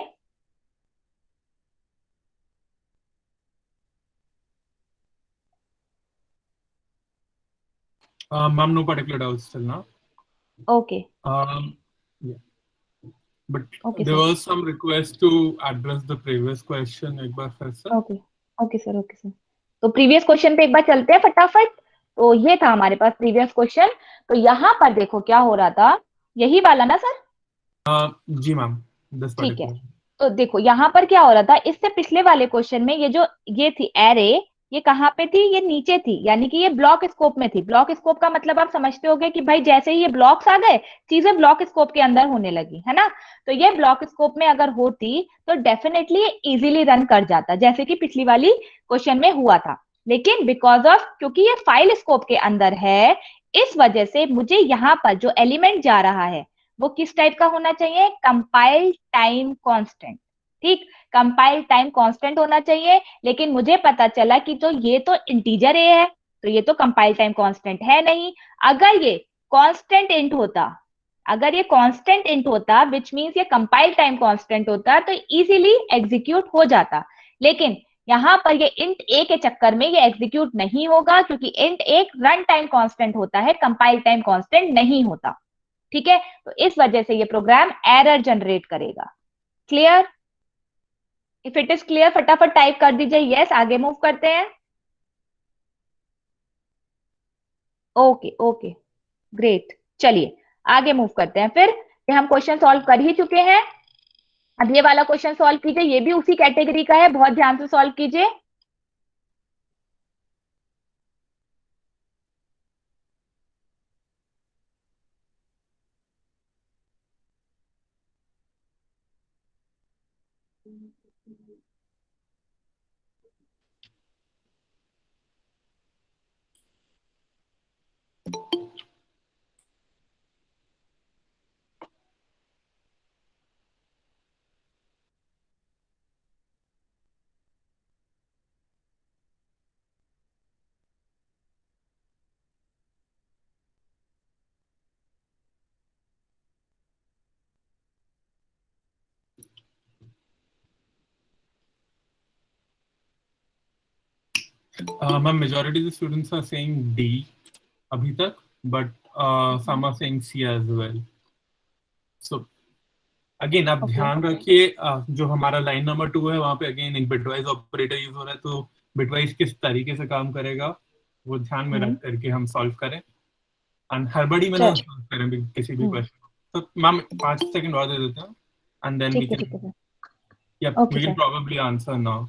Ma'am, no particular doubts till now. Okay Yeah. But okay there sir. was some request to address the previous question एक बार फिर से। Okay okay sir, okay sir. तो प्रीवियस क्वेश्चन पे एक बार चलते हैं फटाफट। तो ये था हमारे पास प्रीवियस क्वेश्चन। तो यहाँ पर देखो क्या हो रहा था, यही वाला ना सर। जी मैम, दिस ठीक है, पर्टिकुलर। तो देखो यहाँ पर क्या हो रहा था, इससे पिछले वाले क्वेश्चन में ये जो ये थी एरे, ये कहाँ पे थी, ये नीचे थी, यानी कि ये ब्लॉक स्कोप में थी। ब्लॉक स्कोप का मतलब आप समझते होगे कि भाई जैसे ही ये ब्लॉक्स आ गए, चीजें ब्लॉक स्कोप के अंदर होने लगी, है ना। तो ये ब्लॉक स्कोप में अगर होती तो डेफिनेटली ये इजीली रन कर जाता, जैसे कि पिछली वाली क्वेश्चन में हुआ था। लेकिन बिकॉज ऑफ, क्योंकि ये फाइल स्कोप के अंदर है, इस वजह से मुझे यहाँ पर जो एलिमेंट जा रहा है वो किस टाइप का होना चाहिए, कंपाइल टाइम कांस्टेंट। ठीक, कंपाइल टाइम कांस्टेंट होना चाहिए। लेकिन मुझे पता चला कि तो ये तो इंटीजर ए है, तो ये तो कंपाइल टाइम कांस्टेंट है नहीं। अगर ये कांस्टेंट इंट होता, अगर ये कांस्टेंट इंट होता विच मींस ये कंपाइल टाइम कांस्टेंट होता, तो इजीली एग्जीक्यूट हो जाता। लेकिन यहां पर ये इंट ए के चक्कर में ये एग्जीक्यूट नहीं होगा, क्योंकि इंट एक रन टाइम कांस्टेंट होता है, कंपाइल टाइम कांस्टेंट नहीं होता। ठीक है, तो इस वजह से ये प्रोग्राम एरर जनरेट करेगा। Clear? If it is clear फटाफट टाइप कर दीजिए यस, आगे मूव करते हैं। Okay okay, great. चलिए आगे मूव करते हैं फिर। ये हम क्वेश्चन सॉल्व कर ही चुके हैं। अब ये वाला क्वेश्चन सॉल्व कीजिए, ये भी उसी कैटेगरी का है, बहुत ध्यान से सॉल्व कीजिए। Ma'am, majority of the students are saying D अभी तक, but some are saying C as well. So again आप ओके ध्यान रखिए, जो हमारा लाइन नंबर 2 है वहां पे अगेन एक बिटवाइज ऑपरेटर यूज हो रहा है, तो बिटवाइज किस तरीके से काम करेगा वो ध्यान में रख करके हम सॉल्व करें, एंड हड़बड़ी में ना चल सॉल्व करें किसी भी क्वेश्चन। तो मैम 5 सेकंड और दे देते हैं, एंड देन वी ठीक है, कैन। ठीक है sir. Yep, okay we can sir. probably answer now.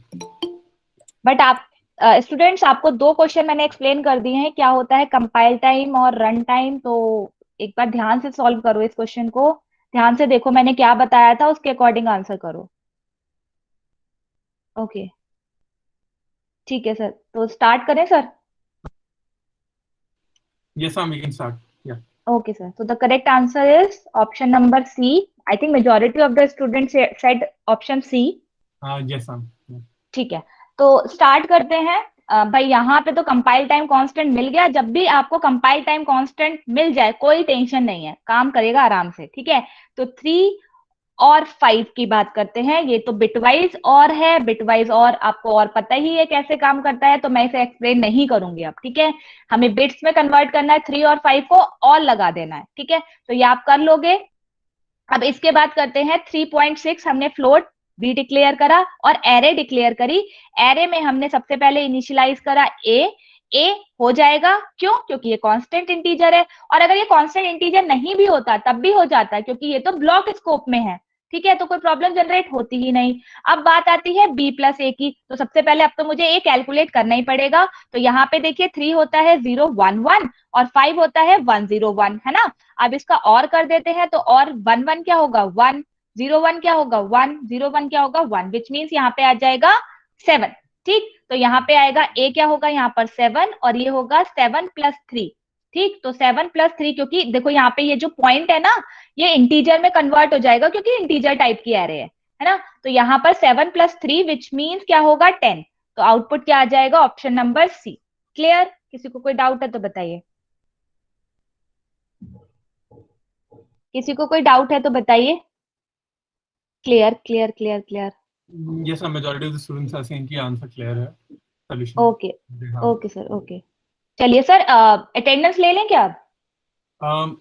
But आप स्टूडेंट्स, आपको दो क्वेश्चन मैंने एक्सप्लेन कर दिए हैं, क्या होता है कंपाइल टाइम और रन टाइम। तो एक बार ध्यान से सॉल्व करो इस क्वेश्चन को, ध्यान से देखो मैंने क्या बताया था, उसके अकॉर्डिंग आंसर करो। ओके, ठीक है सर, तो स्टार्ट करें sir. Yes, ma'am, we can start. Yeah. Okay, sir. So the correct answer is option number C. I think majority of the students said option C. Yes, ma'am. Yeah. ठीक है, तो start करते हैं। भाई यहाँ पे तो कंपाइल टाइम कांस्टेंट मिल गया। जब भी आपको कंपाइल टाइम कांस्टेंट मिल जाए कोई टेंशन नहीं है, काम करेगा आराम से, ठीक है। तो 3 और 5 की बात करते हैं। ये तो बिटवाइज और है, बिटवाइज और आपको और पता ही है कैसे काम करता है, तो मैं इसे एक्सप्लेन नहीं करूंगी अब, ठीक है। हमें बिट्स में कन्वर्ट करना है, 3 और 5 को और लगा देना है, ठीक है। तो ये आप कर लोगे। अब इसके बाद करते हैं 3.6, हमने फ्लोट बी डिक्लेयर करा और एरे डिक्लेयर करी। एरे में हमने सबसे पहले इनिशियलाइज करा ए हो जाएगा, क्यों? क्योंकि ये कांस्टेंट इंटीजर है। और अगर ये कांस्टेंट इंटीजर नहीं भी होता तब भी हो जाता, क्योंकि ये तो ब्लॉक स्कोप में है, ठीक है, तो कोई प्रॉब्लम जनरेट होती ही नहीं। अब बात आती है बी प्लस ए की। तो सबसे पहले अब तो मुझे ए कैलकुलेट करना ही पड़ेगा। तो यहाँ पे देखिए 3 होता है 0 1 1 और 5 होता है 1 0 1, है ना। अब इसका और कर देते हैं, तो और 1 1 क्या होगा 1, 0 1 क्या होगा 1, 0 1 क्या होगा 1, विच मीन्स यहाँ पे आ जाएगा 7। ठीक, तो यहाँ पे आएगा ए क्या होगा यहाँ पर 7 और ये होगा 7 + 3। ठीक, तो 7 + 3, क्योंकि देखो यहाँ पे ये जो पॉइंट है ना, ये इंटीजर में कन्वर्ट हो जाएगा क्योंकि इंटीजर टाइप की एरे है ना। तो यहाँ पर 7 + 3 विच मीन्स क्या होगा 10। तो आउटपुट क्या आ जाएगा ऑप्शन नंबर सी। क्लियर? किसी को कोई डाउट है तो बताइए, किसी को कोई डाउट है तो बताइए। Clear clear clear clear. Yes, ma'am, majority of the students are saying कि answer clear है. Solution. ओके, हाँ. Okay sir, okay. चलिए सर, अटेंडेंस ले लें क्या आप? Um,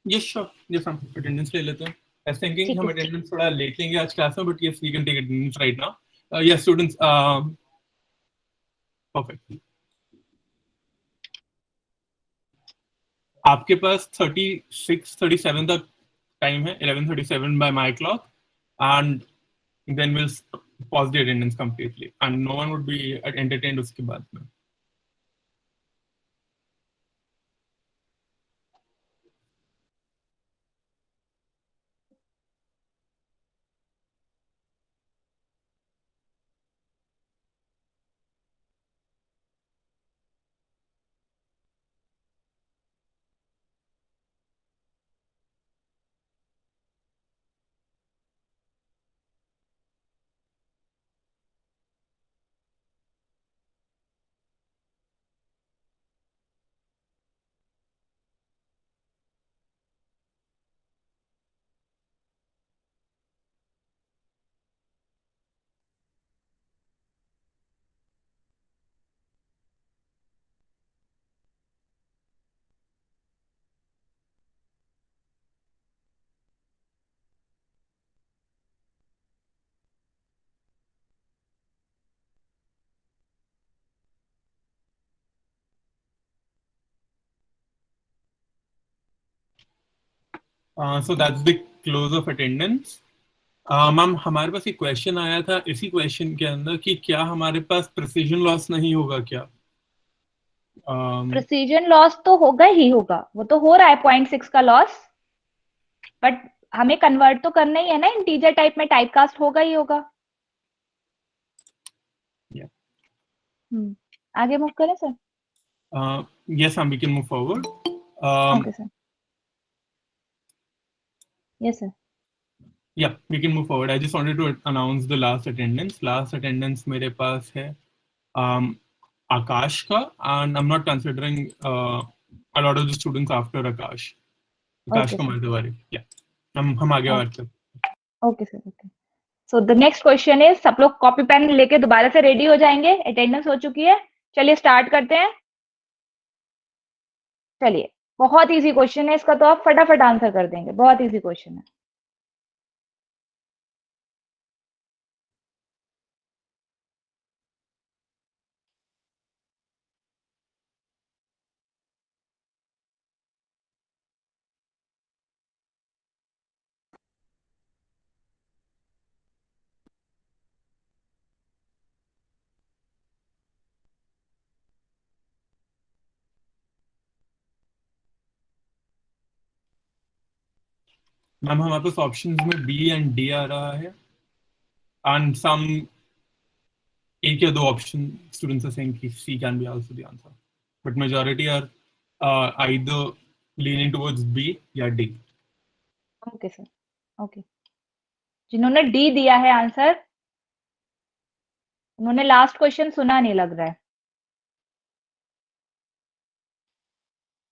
yes, sure. Yes, ma'am. Attendance ले लेते हैं. I was thinking कि ठीक है हम attendance थोड़ा late लेंगे आज क्लास में, but yes, we can take attendance right now. Yes, students. Perfect. आपके पास 36 37 तक टाइम है, 11:37 by my clock, and then we'll pause the attendance completely, and no one would be entertained उसके बाद में. So that's the close of attendance. Ma'am हमारे पास एक question आया था इसी क्वेश्चन के अंदर कि क्या हमारे पास प्रिसीजन लॉस नहीं होगा क्या. प्रिसीजन लॉस तो होगा ही होगा, वो तो हो रहा है 0.6 का लॉस, बट हमें कन्वर्ट तो करना ही है ना इंटीजर टाइप में, टाइप कास्ट होगा ही होगा। Yeah. आगे मूव करें sir. Yes, ma'am, we can move forward. Okay sir, yes sir. Yeah, we can move forward. I just wanted to announce the last attendance. Last attendance मेरे पास है आकाश का, and I'm not considering a lot of the students after Akash. Akash okay का sir, मर्द वाले. Yeah. हम आगे बात करते हैं. Okay sir, okay. So the next question is, सब लोग कॉपी पेन लेके दोबारा से रेडी हो जाएंगे, अटेंडेंस हो चुकी है। चलिए स्टार्ट करते हैं। चलिए, बहुत इजी क्वेश्चन है इसका, तो आप फटाफट आंसर कर देंगे, बहुत इजी क्वेश्चन है। मैम हमारे पास ऑप्शंस में बी एंड डी आ रहा है, एंड सम एक या दो ऑप्शन स्टूडेंट्स आर सेइंग कि C can be also the answer, but majority are either leaning towards B या डी। Okay sir, okay. जिन्होंने डी दिया है आंसर, उन्होंने लास्ट क्वेश्चन सुना नहीं लग रहा है।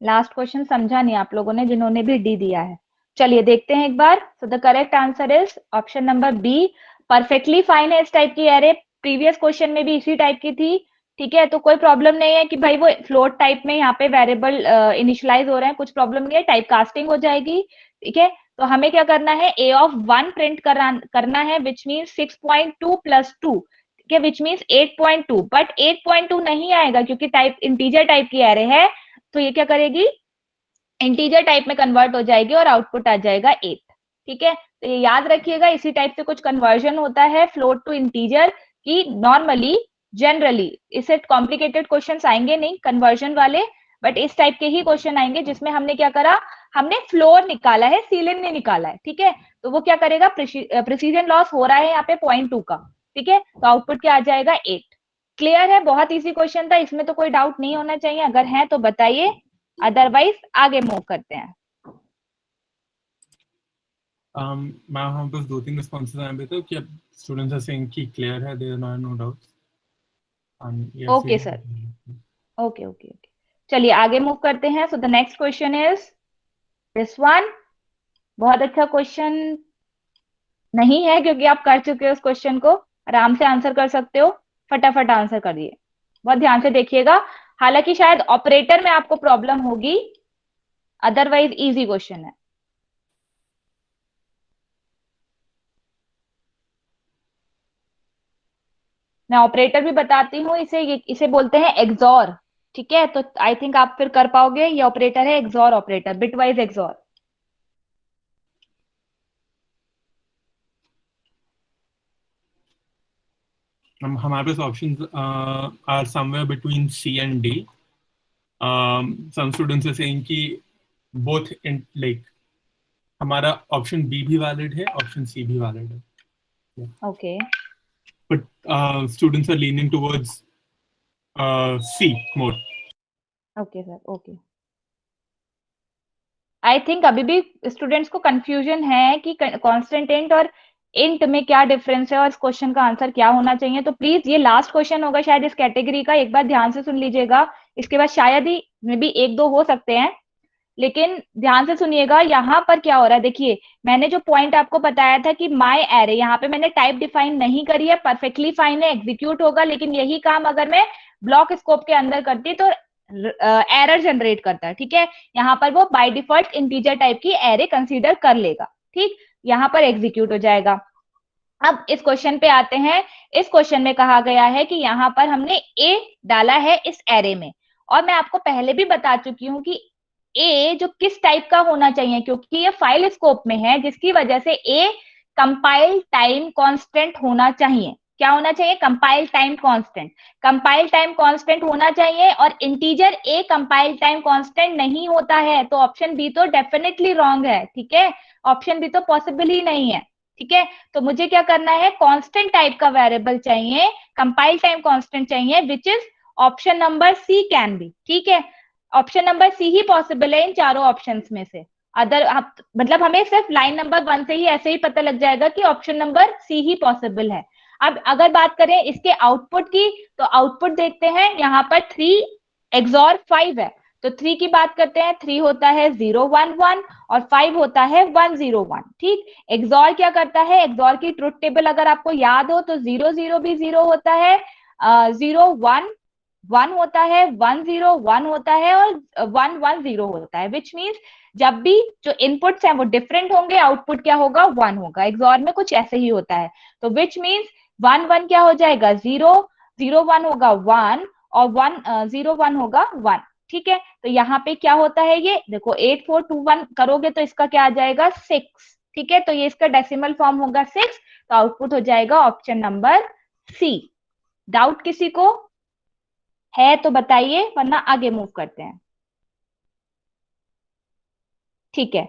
लास्ट क्वेश्चन समझा नहीं आप लोगों ने, जिन्होंने भी डी दिया है। चलिए देखते हैं एक बार। So the correct answer is option number B, perfectly fine है इस टाइप की एरे। प्रीवियस क्वेश्चन में भी इसी टाइप की थी, ठीक है। तो कोई प्रॉब्लम नहीं है कि भाई वो फ्लोट टाइप में यहाँ पे वेरिएबल इनिशियलाइज हो रहे हैं, कुछ प्रॉब्लम नहीं है, टाइप कास्टिंग हो जाएगी, ठीक है। तो हमें क्या करना है, ए ऑफ 1 प्रिंट करना है, विच मीन्स 6.2 प्लस 2, ठीक है, विच मीन्स 8.2। बट 8.2 नहीं आएगा क्योंकि टाइप इंटीजर टाइप की एरे है, तो ये क्या करेगी, इंटीजर टाइप में कन्वर्ट हो जाएगी और आउटपुट आ जाएगा 8, ठीक है। तो ये याद रखिएगा, इसी टाइप से कुछ कन्वर्जन होता है फ्लोट टू इंटीजर की नॉर्मली, जनरली। इससे कॉम्प्लिकेटेड क्वेश्चंस आएंगे नहीं कन्वर्जन वाले, बट इस टाइप के ही क्वेश्चन आएंगे जिसमें हमने क्या करा, हमने फ्लोर निकाला है, सीलिंग नहीं निकाला है, ठीक है। तो वो क्या करेगा, प्रिसीजन लॉस हो रहा है यहाँ पे 0.2 का, ठीक है। तो आउटपुट क्या आ जाएगा, 8। क्लियर है, बहुत इजी क्वेश्चन था, इसमें तो कोई डाउट नहीं होना चाहिए। अगर है तो बताइए, अदरवाइज आगे मूव करते हैं। मैम हम बस 2-3 रिस्पॉन्सेज आए थे कि अब स्टूडेंट्स आर सेइंग कि क्लियर है, there are no doubts, and yes okay sir, okay okay okay. चलिए आगे मूव करते हैं। So the next question is this one. बहुत अच्छा क्वेश्चन नहीं है क्योंकि आप कर चुके हो उस क्वेश्चन को, आराम से आंसर कर सकते हो, फटाफट आंसर कर दिए। बहुत ध्यान से देखिएगा, हालांकि शायद ऑपरेटर में आपको प्रॉब्लम होगी, अदरवाइज इजी क्वेश्चन है। मैं ऑपरेटर भी बताती हूँ, इसे बोलते हैं एक्सॉर, ठीक है। तो आई थिंक आप फिर कर पाओगे। ये ऑपरेटर है एक्सॉर ऑपरेटर, बिटवाइज एक्सॉर। हमारे पास options are somewhere between C and D. Some students are saying कि बोथ इन लाइक हमारा ऑप्शन बी भी वैलिड है, ऑप्शन सी भी वैलिड है, okay but students are leaning towards C more. Okay sir, okay. I think अभी भी students को confusion है कि कांस्टेंट इंट और इंट में क्या डिफरेंस है और इस क्वेश्चन का आंसर क्या होना चाहिए। तो प्लीज, ये लास्ट क्वेश्चन होगा शायद इस कैटेगरी का, एक बार ध्यान से सुन लीजिएगा। इसके बाद शायद ही में भी एक दो हो सकते हैं, लेकिन ध्यान से सुनिएगा। यहाँ पर क्या हो रहा है, देखिए मैंने जो पॉइंट आपको बताया था कि माय एरे, यहाँ पे मैंने टाइप डिफाइन नहीं करी है, परफेक्टली फाइन है, एग्जीक्यूट होगा। लेकिन यही काम अगर मैं ब्लॉक स्कोप के अंदर करती तो एरर जनरेट करता है, ठीक है। यहाँ पर वो बाय डिफॉल्ट इंटीजर टाइप की एरे कंसीडर कर लेगा, ठीक। यहाँ पर एग्जीक्यूट हो जाएगा। अब इस क्वेश्चन पे आते हैं। इस क्वेश्चन में कहा गया है कि यहाँ पर हमने ए डाला है इस एरे में, और मैं आपको पहले भी बता चुकी हूँ कि ए जो किस टाइप का होना चाहिए, क्योंकि ये फाइल स्कोप में है, जिसकी वजह से ए कंपाइल टाइम कांस्टेंट होना चाहिए। क्या होना चाहिए, compile time constant. Compile time constant होना चाहिए, और integer A compile time constant नहीं होता है, तो ऑप्शन बी तो डेफिनेटली रॉन्ग है, ठीक है। ऑप्शन बी तो पॉसिबल ही नहीं है, ठीक है। तो मुझे क्या करना है, कांस्टेंट टाइप का वेरिएबल चाहिए, कंपाइल टाइम कांस्टेंट चाहिए, which is option number C can be, ठीक है। ऑप्शन नंबर सी ही पॉसिबल है इन चारों ऑप्शंस में से। अदर मतलब हमें सिर्फ लाइन नंबर 1 से ही ऐसे ही पता लग जाएगा कि ऑप्शन नंबर सी ही पॉसिबल है। अब अगर बात करें इसके आउटपुट की, तो आउटपुट देखते हैं, यहाँ पर 3 एक्सॉर 5 है। तो 3 की बात करते हैं, 3 होता है 011 और 5 होता है 101, ठीक। एक्सॉर क्या करता है, एक्सॉर की ट्रुथ टेबल अगर आपको याद हो तो 00 भी 0 होता है, 01 होता है, 101 होता है, और 110 होता है, विच मीन्स जब भी जो इनपुट्स हैं वो डिफरेंट होंगे, आउटपुट क्या होगा, 1 होगा। एक्सॉर में कुछ ऐसे ही होता है। तो विच मीन्स 1 क्या हो जाएगा, 0, 01 होगा 1, और 101 होगा 1, ठीक है। तो यहाँ पे क्या होता है, ये देखो 8421 करोगे तो इसका क्या आ जाएगा, 6, ठीक है। तो ये इसका डेसिमल फॉर्म होगा 6, तो आउटपुट हो जाएगा ऑप्शन नंबर सी। डाउट किसी को है तो बताइए, वरना आगे मूव करते हैं, ठीक है।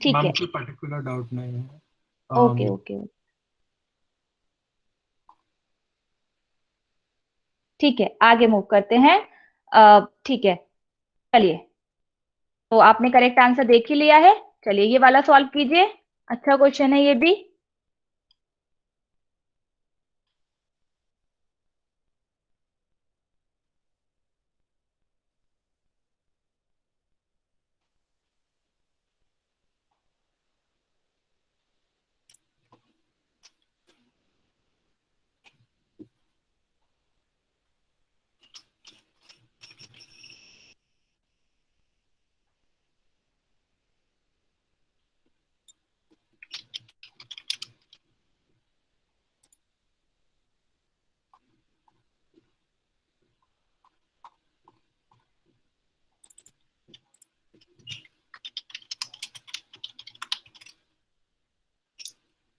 ठीक मैम है, कोई पर्टिकुलर डाउट नहीं है। ओके ओके, ठीक है, आगे मूव करते हैं। ठीक है, चलिए, तो आपने करेक्ट आंसर देख ही लिया है। चलिए ये वाला सॉल्व कीजिए, अच्छा क्वेश्चन है ये भी।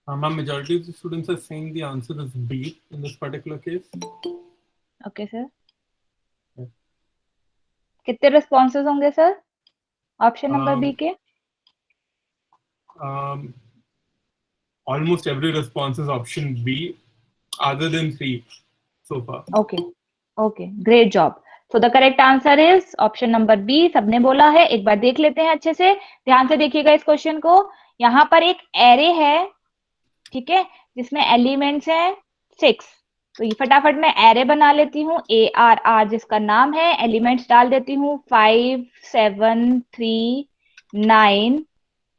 Ma'am majority of the students are saying the answer is B in this particular case. Okay sir, कितने रिस्पॉन्सेज होंगे सर ऑप्शन नंबर बी के? Um, almost every response is option B, other than C so far. Okay okay, great job. So the correct answer is option number B, सबने बोला है। एक बार देख लेते हैं अच्छे से, ध्यान से देखिएगा इस क्वेश्चन को। यहाँ पर एक एरे है, ठीक है, जिसमें एलिमेंट्स हैं 6। तो ये फटाफट मैं एरे बना लेती हूँ, ARR जिसका नाम है, एलिमेंट्स डाल देती हूँ 5 7 3 9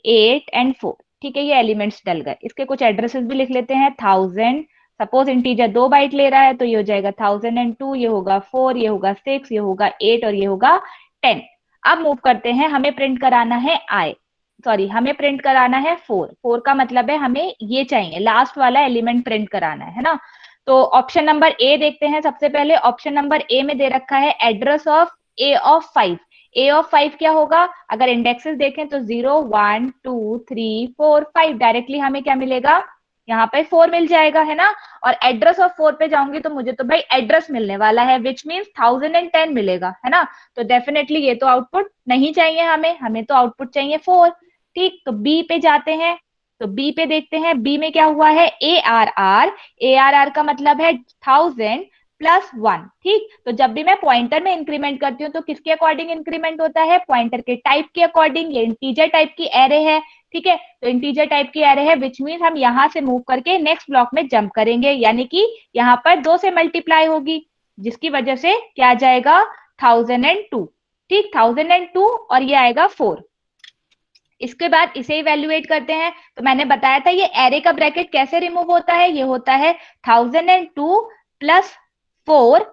8 एंड 4। ठीक है, ये एलिमेंट्स डल गए। इसके कुछ एड्रेसेस भी लिख लेते हैं। 1000, सपोज इंटीजर 2 बाइट ले रहा है तो ये हो जाएगा 1002, ये होगा 4, ये होगा 6, ये होगा 8 और ये होगा 10। अब मूव करते हैं, हमें प्रिंट कराना है हमें प्रिंट कराना है 4 का मतलब है हमें ये चाहिए, लास्ट वाला एलिमेंट प्रिंट कराना है ना। तो ऑप्शन नंबर ए देखते हैं सबसे पहले। ऑप्शन नंबर ए में दे रखा है address of A of 5। A of 5 क्या होगा? अगर इंडेक्सेस देखें तो 0 1 2 3 4 5, डायरेक्टली हमें क्या मिलेगा? यहाँ पे 4 मिल जाएगा, है ना। और एड्रेस ऑफ 4 पे जाऊंगी तो मुझे तो भाई एड्रेस मिलने वाला है, विच मीन्स 1010 मिलेगा, है ना। तो डेफिनेटली ये तो आउटपुट नहीं चाहिए हमें तो आउटपुट चाहिए 4। ठीक, तो बी पे जाते हैं। तो बी पे देखते हैं, बी में क्या हुआ है? ARR। ARR का मतलब है 1000+1। ठीक, तो जब भी मैं पॉइंटर में इंक्रीमेंट करती हूँ तो किसके अकॉर्डिंग इंक्रीमेंट होता है? पॉइंटर के टाइप के अकॉर्डिंग। ये इंटीजर टाइप की एरे है, ठीक है, तो इंटीजर टाइप की एरे है, विच मीन्स हम यहां से मूव करके नेक्स्ट ब्लॉक में जंप करेंगे, यानी कि यहाँ पर 2 से मल्टीप्लाई होगी, जिसकी वजह से क्या आ जाएगा? 1002। ठीक, 1002 और ये आएगा 4। इसके बाद इसे इवेल्युएट करते हैं। तो मैंने बताया था ये एरे का ब्रैकेट कैसे रिमूव होता है, ये होता है 1002+4।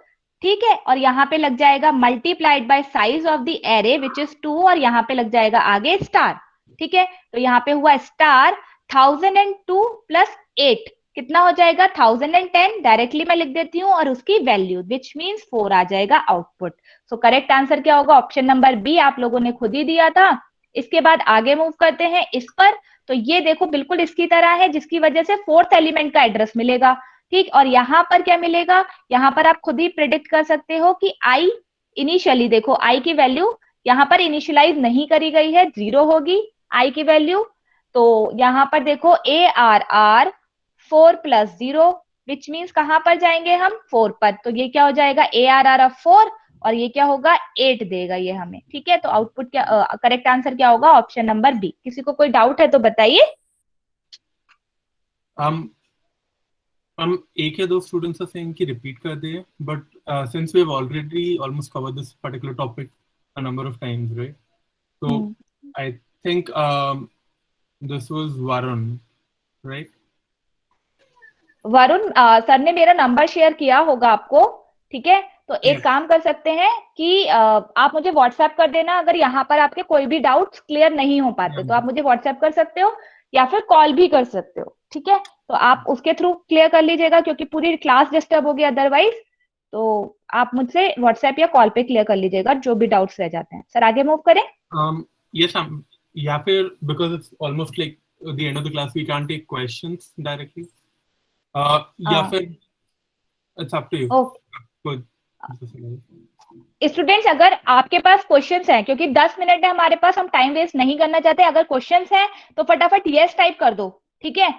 ठीक है, और यहाँ पे लग जाएगा multiplied by size of the array which is 2, और यहाँ पे लग जाएगा आगे स्टार। ठीक है, तो यहाँ पे हुआ स्टार 1002+8 कितना हो जाएगा? 1010। डायरेक्टली मैं लिख देती हूँ और उसकी वैल्यू विच मीन्स 4 आ जाएगा आउटपुट। सो करेक्ट आंसर क्या होगा? ऑप्शन नंबर बी, आप लोगों ने खुद ही दिया था। इसके बाद आगे मूव करते हैं इस पर। तो ये देखो बिल्कुल इसकी तरह है, जिसकी वजह से 4th एलिमेंट का एड्रेस मिलेगा। ठीक, और यहां पर क्या मिलेगा? यहां पर आप खुद ही प्रिडिक्ट कर सकते हो कि आई इनिशियली, देखो आई की वैल्यू यहां पर इनिशियलाइज नहीं करी गई है, 0 होगी आई की वैल्यू। तो यहां पर देखो ARR 4+0 विच मीन्स कहां पर जाएंगे हम? 4 पर। तो ये क्या हो जाएगा? ARR ऑफ 4 और ये क्या होगा? 8 देगा ये हमें। ठीक है, तो आउटपुट क्या, करेक्ट आंसर क्या होगा? Option number B. किसी को कोई डाउट है तो बताइए। हम एक या दो स्टूडेंट्स आर सेइंग कि रिपीट कर दे, but since we have already almost covered this particular topic a number of times, right? So I think this was Varun, right? Varun sir ने मेरा नंबर शेयर किया होगा आपको, ठीक है। तो एक Yes. काम कर सकते हैं कि आप मुझे व्हाट्सएप कर देना, अगर यहाँ पर आपके कोई भी डाउट्स क्लियर नहीं हो पाते तो आप मुझे व्हाट्सएप कर सकते हो या फिर कॉल भी कर सकते हो, ठीक है। तो आप उसके थ्रू क्लियर कर लीजिएगा, क्योंकि पूरी क्लास डिस्टर्ब होगी अदरवाइज। तो आप मुझसे व्हाट्सएप या कॉल पे क्लियर कर लीजिएगा जो भी डाउट्स रह जाते हैं। सर आगे मूव करें। Yes, या फिर because it's almost like the end of the class, we can't take questions directly. या फिर it's up to you. Okay, Good. Students अगर आपके पास क्वेश्चंस हैं, क्योंकि 10 मिनट है हमारे पास, हम टाइम वेस्ट नहीं करना चाहते, अगर क्वेश्चंस हैं तो फटाफट यस टाइप कर दो, ठीक है,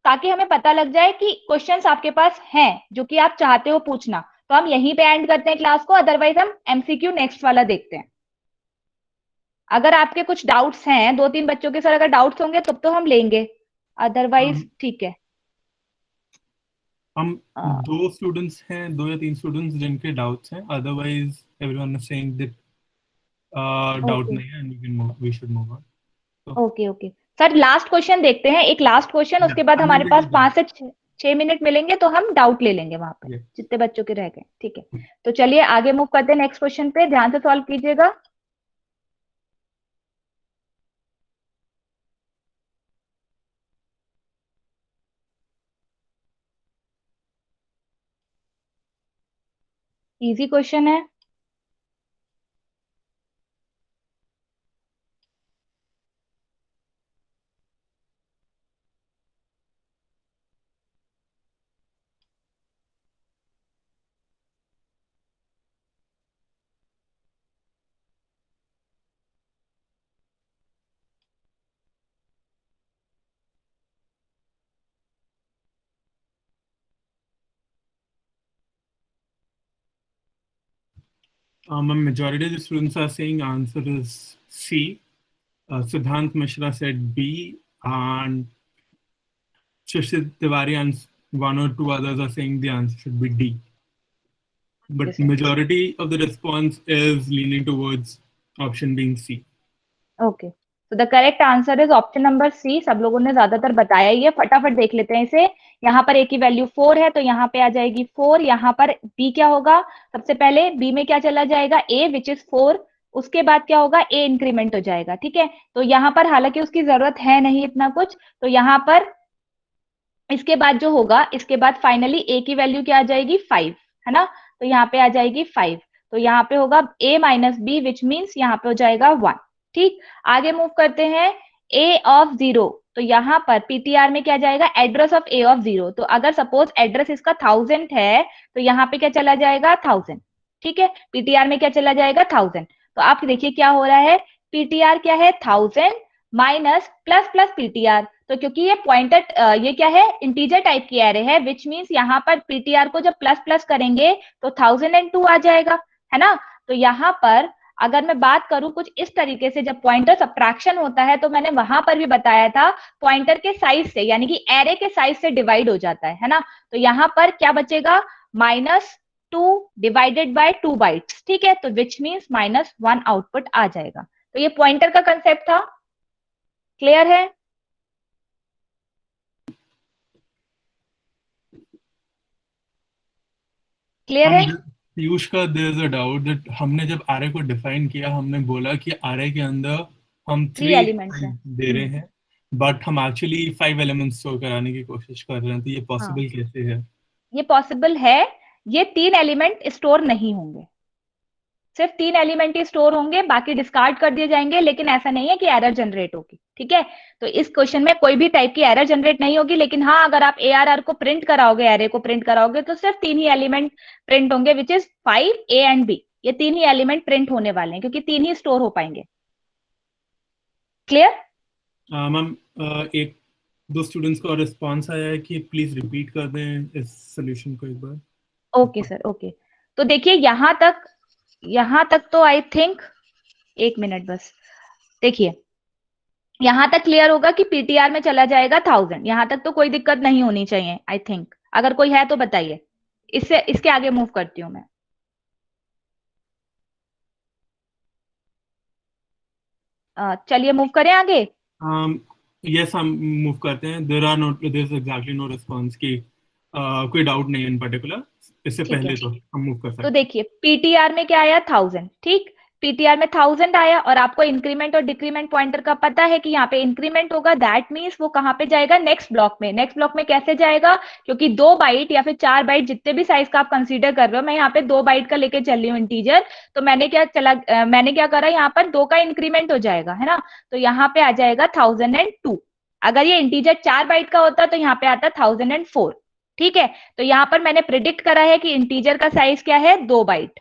ताकि हमें पता लग जाए कि क्वेश्चंस आपके पास हैं जो कि आप चाहते हो पूछना। तो हम यहीं पे एंड करते हैं क्लास को, अदरवाइज हम एमसीक्यू नेक्स्ट वाला देखते हैं। अगर आपके कुछ डाउट्स हैं, 2-3 बच्चों के सर अगर डाउट्स होंगे तब तो हम लेंगे, अदरवाइज ठीक है। हम 2 स्टूडेंट्स हैं, 2 या 3 स्टूडेंट्स जिनके डाउट्स हैं, otherwise everyone is saying that doubt okay नहीं है and we should move on. तो okay okay sir, last question देखते हैं, एक लास्ट क्वेश्चन, उसके बाद and then हमारे we पास will done. 5 से 6 मिनट मिलेंगे, तो हम डाउट ले लेंगे वहां पे Yeah. जितने बच्चों के रह गए, ठीक है। तो चलिए आगे मूव करते हैं नेक्स्ट क्वेश्चन पे, ध्यान से सॉल्व कीजिएगा। इजी क्वेश्चन है। A majority of the students are saying answer is C. Siddhant Mishra said B, and Shishir Tiwari and 1 or 2 others are saying the answer should be D. But majority of the response is leaning towards option being C. Okay, तो the correct answer is option number C. सब लोगों ने ज्यादातर बताया ही है, फटाफट देख लेते हैं इसे। यहाँ पर ए की वैल्यू 4 है, तो यहाँ पे आ जाएगी 4। यहाँ पर बी क्या होगा, सबसे पहले बी में क्या चला जाएगा, ए विच इज 4। उसके बाद क्या होगा, ए इंक्रीमेंट हो जाएगा, ठीक है। तो यहाँ पर हालांकि उसकी जरूरत है नहीं इतना कुछ, तो यहाँ पर इसके बाद जो होगा, इसके बाद फाइनली ए की वैल्यू क्या आ जाएगी, 5, है ना। तो यहाँ पे आ जाएगी 5, तो यहाँ पे होगा a minus B, which means यहाँ पे हो जाएगा 1। ठीक, आगे मूव करते हैं। a ऑफ 0, तो यहाँ पर पीटीआर में क्या जाएगा, एड्रेस ऑफ a ऑफ 0। तो अगर सपोज एड्रेस इसका 1000 है, तो यहाँ पे क्या चला जाएगा, 1000। ठीक है, पीटीआर में क्या चला जाएगा, 1000। तो आप देखिए क्या हो रहा है, पीटीआर क्या है, 1000 माइनस प्लस प्लस पीटीआर। तो क्योंकि ये पॉइंटर ये क्या है, इंटीजर टाइप की एरे है, विच मीन्स यहाँ पर पीटीआर को जब प्लस प्लस करेंगे तो 1002 आ जाएगा, है ना। तो यहाँ पर अगर मैं बात करूं कुछ इस तरीके से, जब पॉइंटर सब्ट्रैक्शन होता है, तो मैंने वहां पर भी बताया था पॉइंटर के साइज से, यानी कि एरे के साइज से डिवाइड हो जाता है ना। तो यहाँ पर क्या बचेगा, -2 डिवाइडेड बाय 2 बाइट्स, ठीक है। तो विच मीन्स -1 आउटपुट आ जाएगा। तो ये पॉइंटर का कंसेप्ट था, क्लियर है। क्लियर है। पीयूष का there is a doubt that हमने जब आरए को डिफाइन किया, हमने बोला कि आरए के अंदर हम 3 3 एलिमेंट्स है। दे रहे हैं, बट हम एक्चुअली 5 एलिमेंट्स स्टोर कराने की कोशिश कर रहे हैं। तो ये हाँ, पॉसिबल कैसे है? ये पॉसिबल है। ये 3 एलिमेंट स्टोर नहीं होंगे, सिर्फ 3 एलिमेंट ही स्टोर होंगे, बाकी डिस्कार्ड कर दिए जाएंगे। लेकिन ऐसा नहीं है कि एरर जनरेट होगी, ठीक है। तो इस क्वेश्चन में कोई भी टाइप की एरर जनरेट नहीं होगी। लेकिन हाँ, अगर आप एआरआर को प्रिंट कराओगे, एरे को प्रिंट कराओगे, तो सिर्फ 3 ही एलिमेंट प्रिंट होंगे, which is 5, A and B. ये 3 ही एलिमेंट प्रिंट होने वाले हैं, क्योंकि 3 ही स्टोर हो पाएंगे। क्लियर। मैम, एक दो स्टूडेंट्स का रिस्पांस आया है कि प्लीज रिपीट कर दें इस सोल्यूशन को एक बार। Okay sir, okay. तो देखिए यहां तक तो आई थिंक, एक मिनट बस, देखिए यहां तक क्लियर होगा कि पीटीआर में चला जाएगा 1000। यहां तक तो कोई दिक्कत नहीं होनी चाहिए आई थिंक। अगर कोई है तो बताइए, इससे इसके आगे मूव करती हूँ मैं। चलिए मूव करें आगे। यस, हम मूव करते हैं। There is exactly no response कि कोई डाउट नहीं इन पर्टिकुलर। इससे ठीक है, पहले तो हम मूव कर तो सकते हैं। देखिए पीटीआर में क्या आया, 1000। ठीक, पीटीआर में 1000 आया, और आपको इंक्रीमेंट और डिक्रीमेंट पॉइंटर का पता है कि यहाँ पे इंक्रीमेंट होगा, दैट मीन्स वो कहाँ पे जाएगा, नेक्स्ट ब्लॉक में। नेक्स्ट ब्लॉक में कैसे जाएगा, क्योंकि 2 बाइट या फिर 4 बाइट, जितने भी साइज का आप कंसीडर कर रहे हो, मैं यहाँ पे 2 बाइट का लेके चल रही हूँ इंटीजर। तो मैंने क्या करा, यहाँ पर 2 का इंक्रीमेंट हो जाएगा, है ना। तो यहाँ पे आ जाएगा 1002। अगर ये इंटीजर 4 बाइट का होता तो यहाँ पे आता 1004। ठीक है, तो यहां पर मैंने प्रिडिक्ट करा है कि इंटीजर का साइज क्या है, 2 बाइट।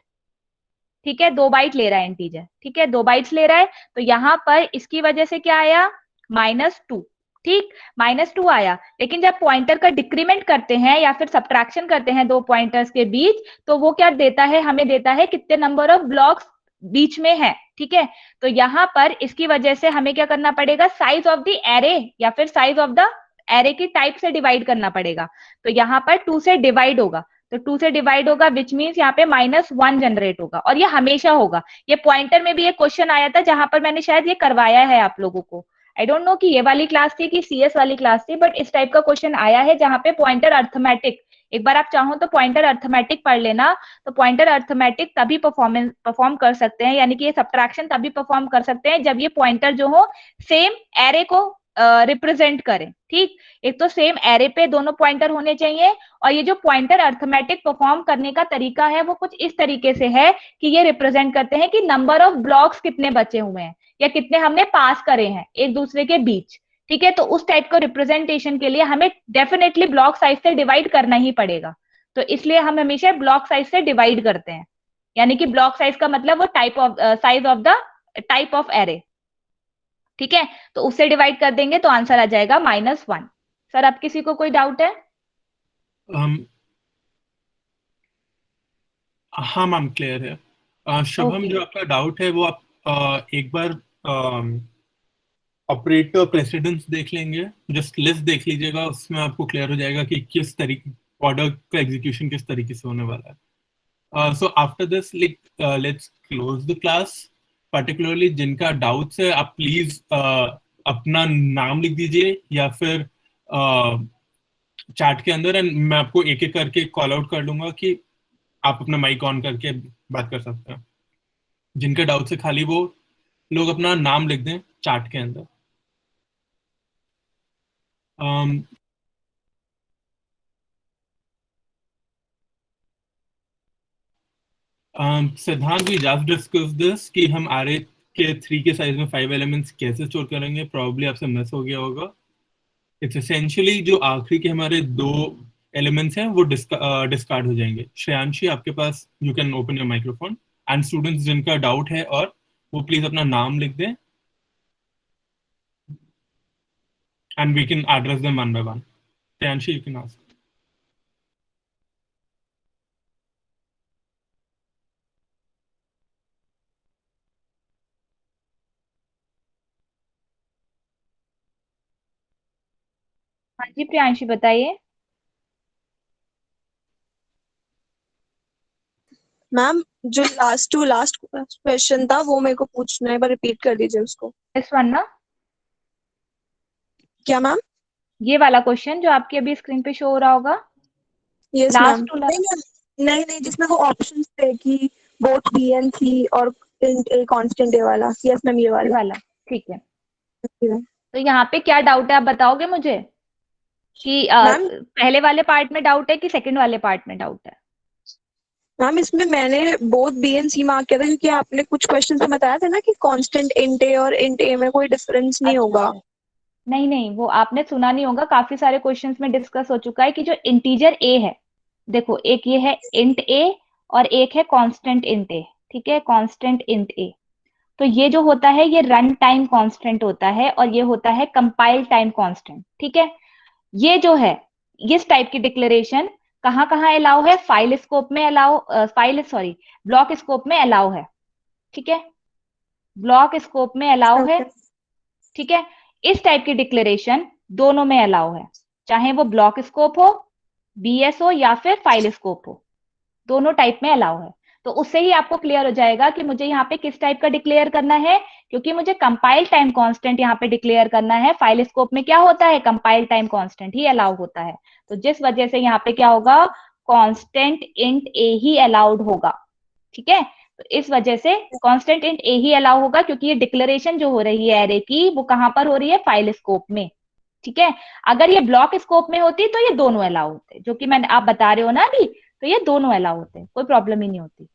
ठीक है, 2 बाइट ले रहा है इंटीजर, ठीक है, 2 बाइट्स ले रहा है, तो यहाँ पर इसकी वजह से क्या आया, -2, ठीक, -2 आया। लेकिन जब पॉइंटर का डिक्रीमेंट करते हैं या फिर सब्ट्रैक्शन करते हैं दो पॉइंटर्स के बीच, तो वो क्या देता है, हमें देता है कितने नंबर ऑफ ब्लॉक्स बीच में है, ठीक है। तो यहाँ पर इसकी वजह से हमें क्या करना पड़ेगा, साइज ऑफ द एरे या फिर साइज ऑफ द एरे की टाइप से डिवाइड करना पड़ेगा। तो यहाँ पर 2 से डिवाइड होगा, तो 2 से डिवाइड होगा, विच मीन्स यहाँ पे -1 जनरेट होगा, और ये हमेशा होगा। ये पॉइंटर में भी एक क्वेश्चन आया था जहां पर मैंने शायद ये करवाया है आप लोगों को, आई डोंट नो कि ये वाली क्लास थी कि सीएस वाली क्लास थी, बट इस टाइप का क्वेश्चन आया है जहां पे पॉइंटर अर्थमेटिक, एक बार आप चाहो तो पॉइंटर अर्थमेटिक पढ़ लेना। तो पॉइंटर अर्थमेटिक तभी परफॉर्म कर सकते हैं, यानी कि ये सब्ट्रैक्शन तभी परफॉर्म कर सकते हैं जब ये पॉइंटर जो हो सेम एरे को रिप्रेजेंट करें, ठीक। एक तो सेम एरे पे दोनों पॉइंटर होने चाहिए, और ये जो पॉइंटर अर्थमेटिक परफॉर्म करने का तरीका है वो कुछ इस तरीके से है कि ये रिप्रेजेंट करते हैं कि नंबर ऑफ ब्लॉक्स कितने बचे हुए हैं या कितने हमने पास करे हैं एक दूसरे के बीच, ठीक है। तो उस टाइप का रिप्रेजेंटेशन के लिए हमें डेफिनेटली ब्लॉक साइज से डिवाइड करना ही पड़ेगा। तो इसलिए हम हमेशा ब्लॉक साइज से डिवाइड करते हैं, यानी कि ब्लॉक साइज का मतलब वो type of size of the type of array, ठीक है। तो उससे डिवाइड कर देंगे तो आंसर आ जाएगा -1। सर अब किसी को कोई डाउट है? हाँ मैम, क्लियर है। शुभम, ओके, जो आपका डाउट है वो आप एक बार ऑपरेटर प्रेसिडेंस देख लेंगे, जस्ट लिस्ट देख लीजिएगा, उसमें आपको क्लियर हो जाएगा कि किस तरीके ऑर्डर का एग्जीक्यूशन किस तरीके से होने वाला है। So after this let's close the class. Particularly जिनका डाउट्स है, आप प्लीज अपना नाम लिख दीजिए या फिर चैट के अंदर, एंड मैं आपको एक एक करके कॉल आउट कर लूंगा कि आप अपना माइक ऑन करके बात कर सकते हैं। जिनका डाउट है खाली वो लोग अपना नाम लिख दें चैट के अंदर। um, सिद्धांत, वी जस्ट डिस्कस दिस कि हम आरए के 3 के साइज में 5 एलिमेंट्स कैसे स्टोर करेंगे। प्रॉब्ली आपसे मिस हो गया होगा। इट्स एसेंशियली जो आखिरी के हमारे 2 एलिमेंट्स हैं वो डिस्कार्ड हो जाएंगे। श्रेयांशी, आपके पास, you can open your microphone. And students जिनका डाउट है और वो प्लीज अपना नाम लिख दें, and we can address them one by one. Tayanshi, you can ask. हाँ जी प्रियांशी बताइए। मैम, जो लास्ट क्वेश्चन था वो मेरे को पूछना है, एक बार रिपीट कर दीजिए उसको। दिस वन ना? क्या मैम? ये वाला क्वेश्चन जो आपकी अभी स्क्रीन पे शो हो रहा होगा, यस लास्ट मैम। टू नहीं लास्ट। मैम, नहीं नहीं, जिसमें वो ऑप्शंस थे कि बोथ बी एंड सी और कांस्टेंट ए वाला। यस मैम, ये ये वाला। वाला, ठीक है। तो यहाँ पे क्या डाउट है आप बताओगे मुझे कि मैम पहले वाले पार्ट में डाउट है कि सेकंड वाले पार्ट में डाउट है? मैम इसमें मैंने both B and C mark किया था, क्योंकि आपने कुछ क्वेश्चन में बताया था ना कि कांस्टेंट इंट ए और इंट ए में कोई डिफरेंस नहीं अच्छा होगा। अच्छा, नहीं नहीं, वो आपने सुना नहीं होगा, काफी सारे क्वेश्चंस में डिस्कस हो चुका है कि जो इंटीजर ए है, देखो एक ये है इंट ए और एक है कांस्टेंट इंट ए, ठीक है, कांस्टेंट इंट ए। तो ये जो होता है ये रन टाइम कांस्टेंट होता है और ये होता है कंपाइल टाइम कांस्टेंट, ठीक है। ये जो है इस टाइप की डिक्लेरेशन कहाँ कहाँ अलाउ है, फाइल स्कोप में अलाउ, ब्लॉक स्कोप में अलाउ है, ठीक है, ब्लॉक स्कोप में अलाउ है, ओके। ठीक है। इस टाइप की डिक्लेरेशन दोनों में अलाउ है, चाहे वो ब्लॉक स्कोप हो, बीएस हो या फिर फाइल स्कोप हो, दोनों टाइप में अलाउ है। तो उससे ही आपको क्लियर हो जाएगा कि मुझे यहाँ पे किस टाइप का डिक्लेयर करना है, क्योंकि मुझे कंपाइल टाइम कांस्टेंट यहाँ पे डिक्लेयर करना है। फाइल स्कोप में क्या होता है, कंपाइल टाइम कांस्टेंट ही अलाउ होता है। तो जिस वजह से यहाँ पे क्या होगा, कांस्टेंट इंट ए ही अलाउड होगा, ठीक है। तो इस वजह से कांस्टेंट इंट ए ही अलाउ होगा, क्योंकि ये डिक्लेरेशन जो हो रही है एरे की वो कहां पर हो रही है, फाइल स्कोप में, ठीक है। अगर ये ब्लॉक स्कोप में होती तो ये दोनों अलाउ होते, जो कि मैंने आप बता रहे हो ना अभी, तो ये दोनों अलाउ होते हैं, कोई प्रॉब्लम ही नहीं होती।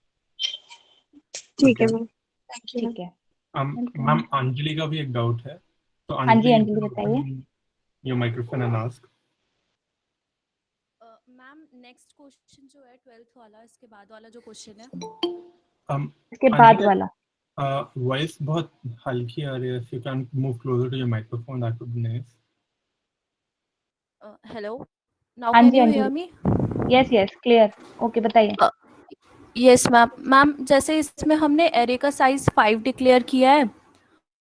ठीक है Okay. Ma'am, thank you ma'am. ठीक है, मैम, वेलकम। अंजलि का भी एक डाउट है, तो हाँ जी अंजलि, यू अंजलि कैन बताइए। Open your microphone and ask. Ma'am next question जो है 12th वाला, इसके बाद वाला जो क्वेश्चन है इसके बाद वाला वॉइस बहुत हल्की आ रही है, if you can move closer to your microphone that would be nice. Hello, now हाँ can जी you हाँ hear जी, me? Yes yes clear, okay बताइए। यस मैम, जैसे इसमें हमने एरे का साइज 5 डिक्लेयर किया है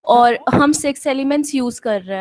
और हम 6 एलिमेंट्स यूज कर रहे हैं।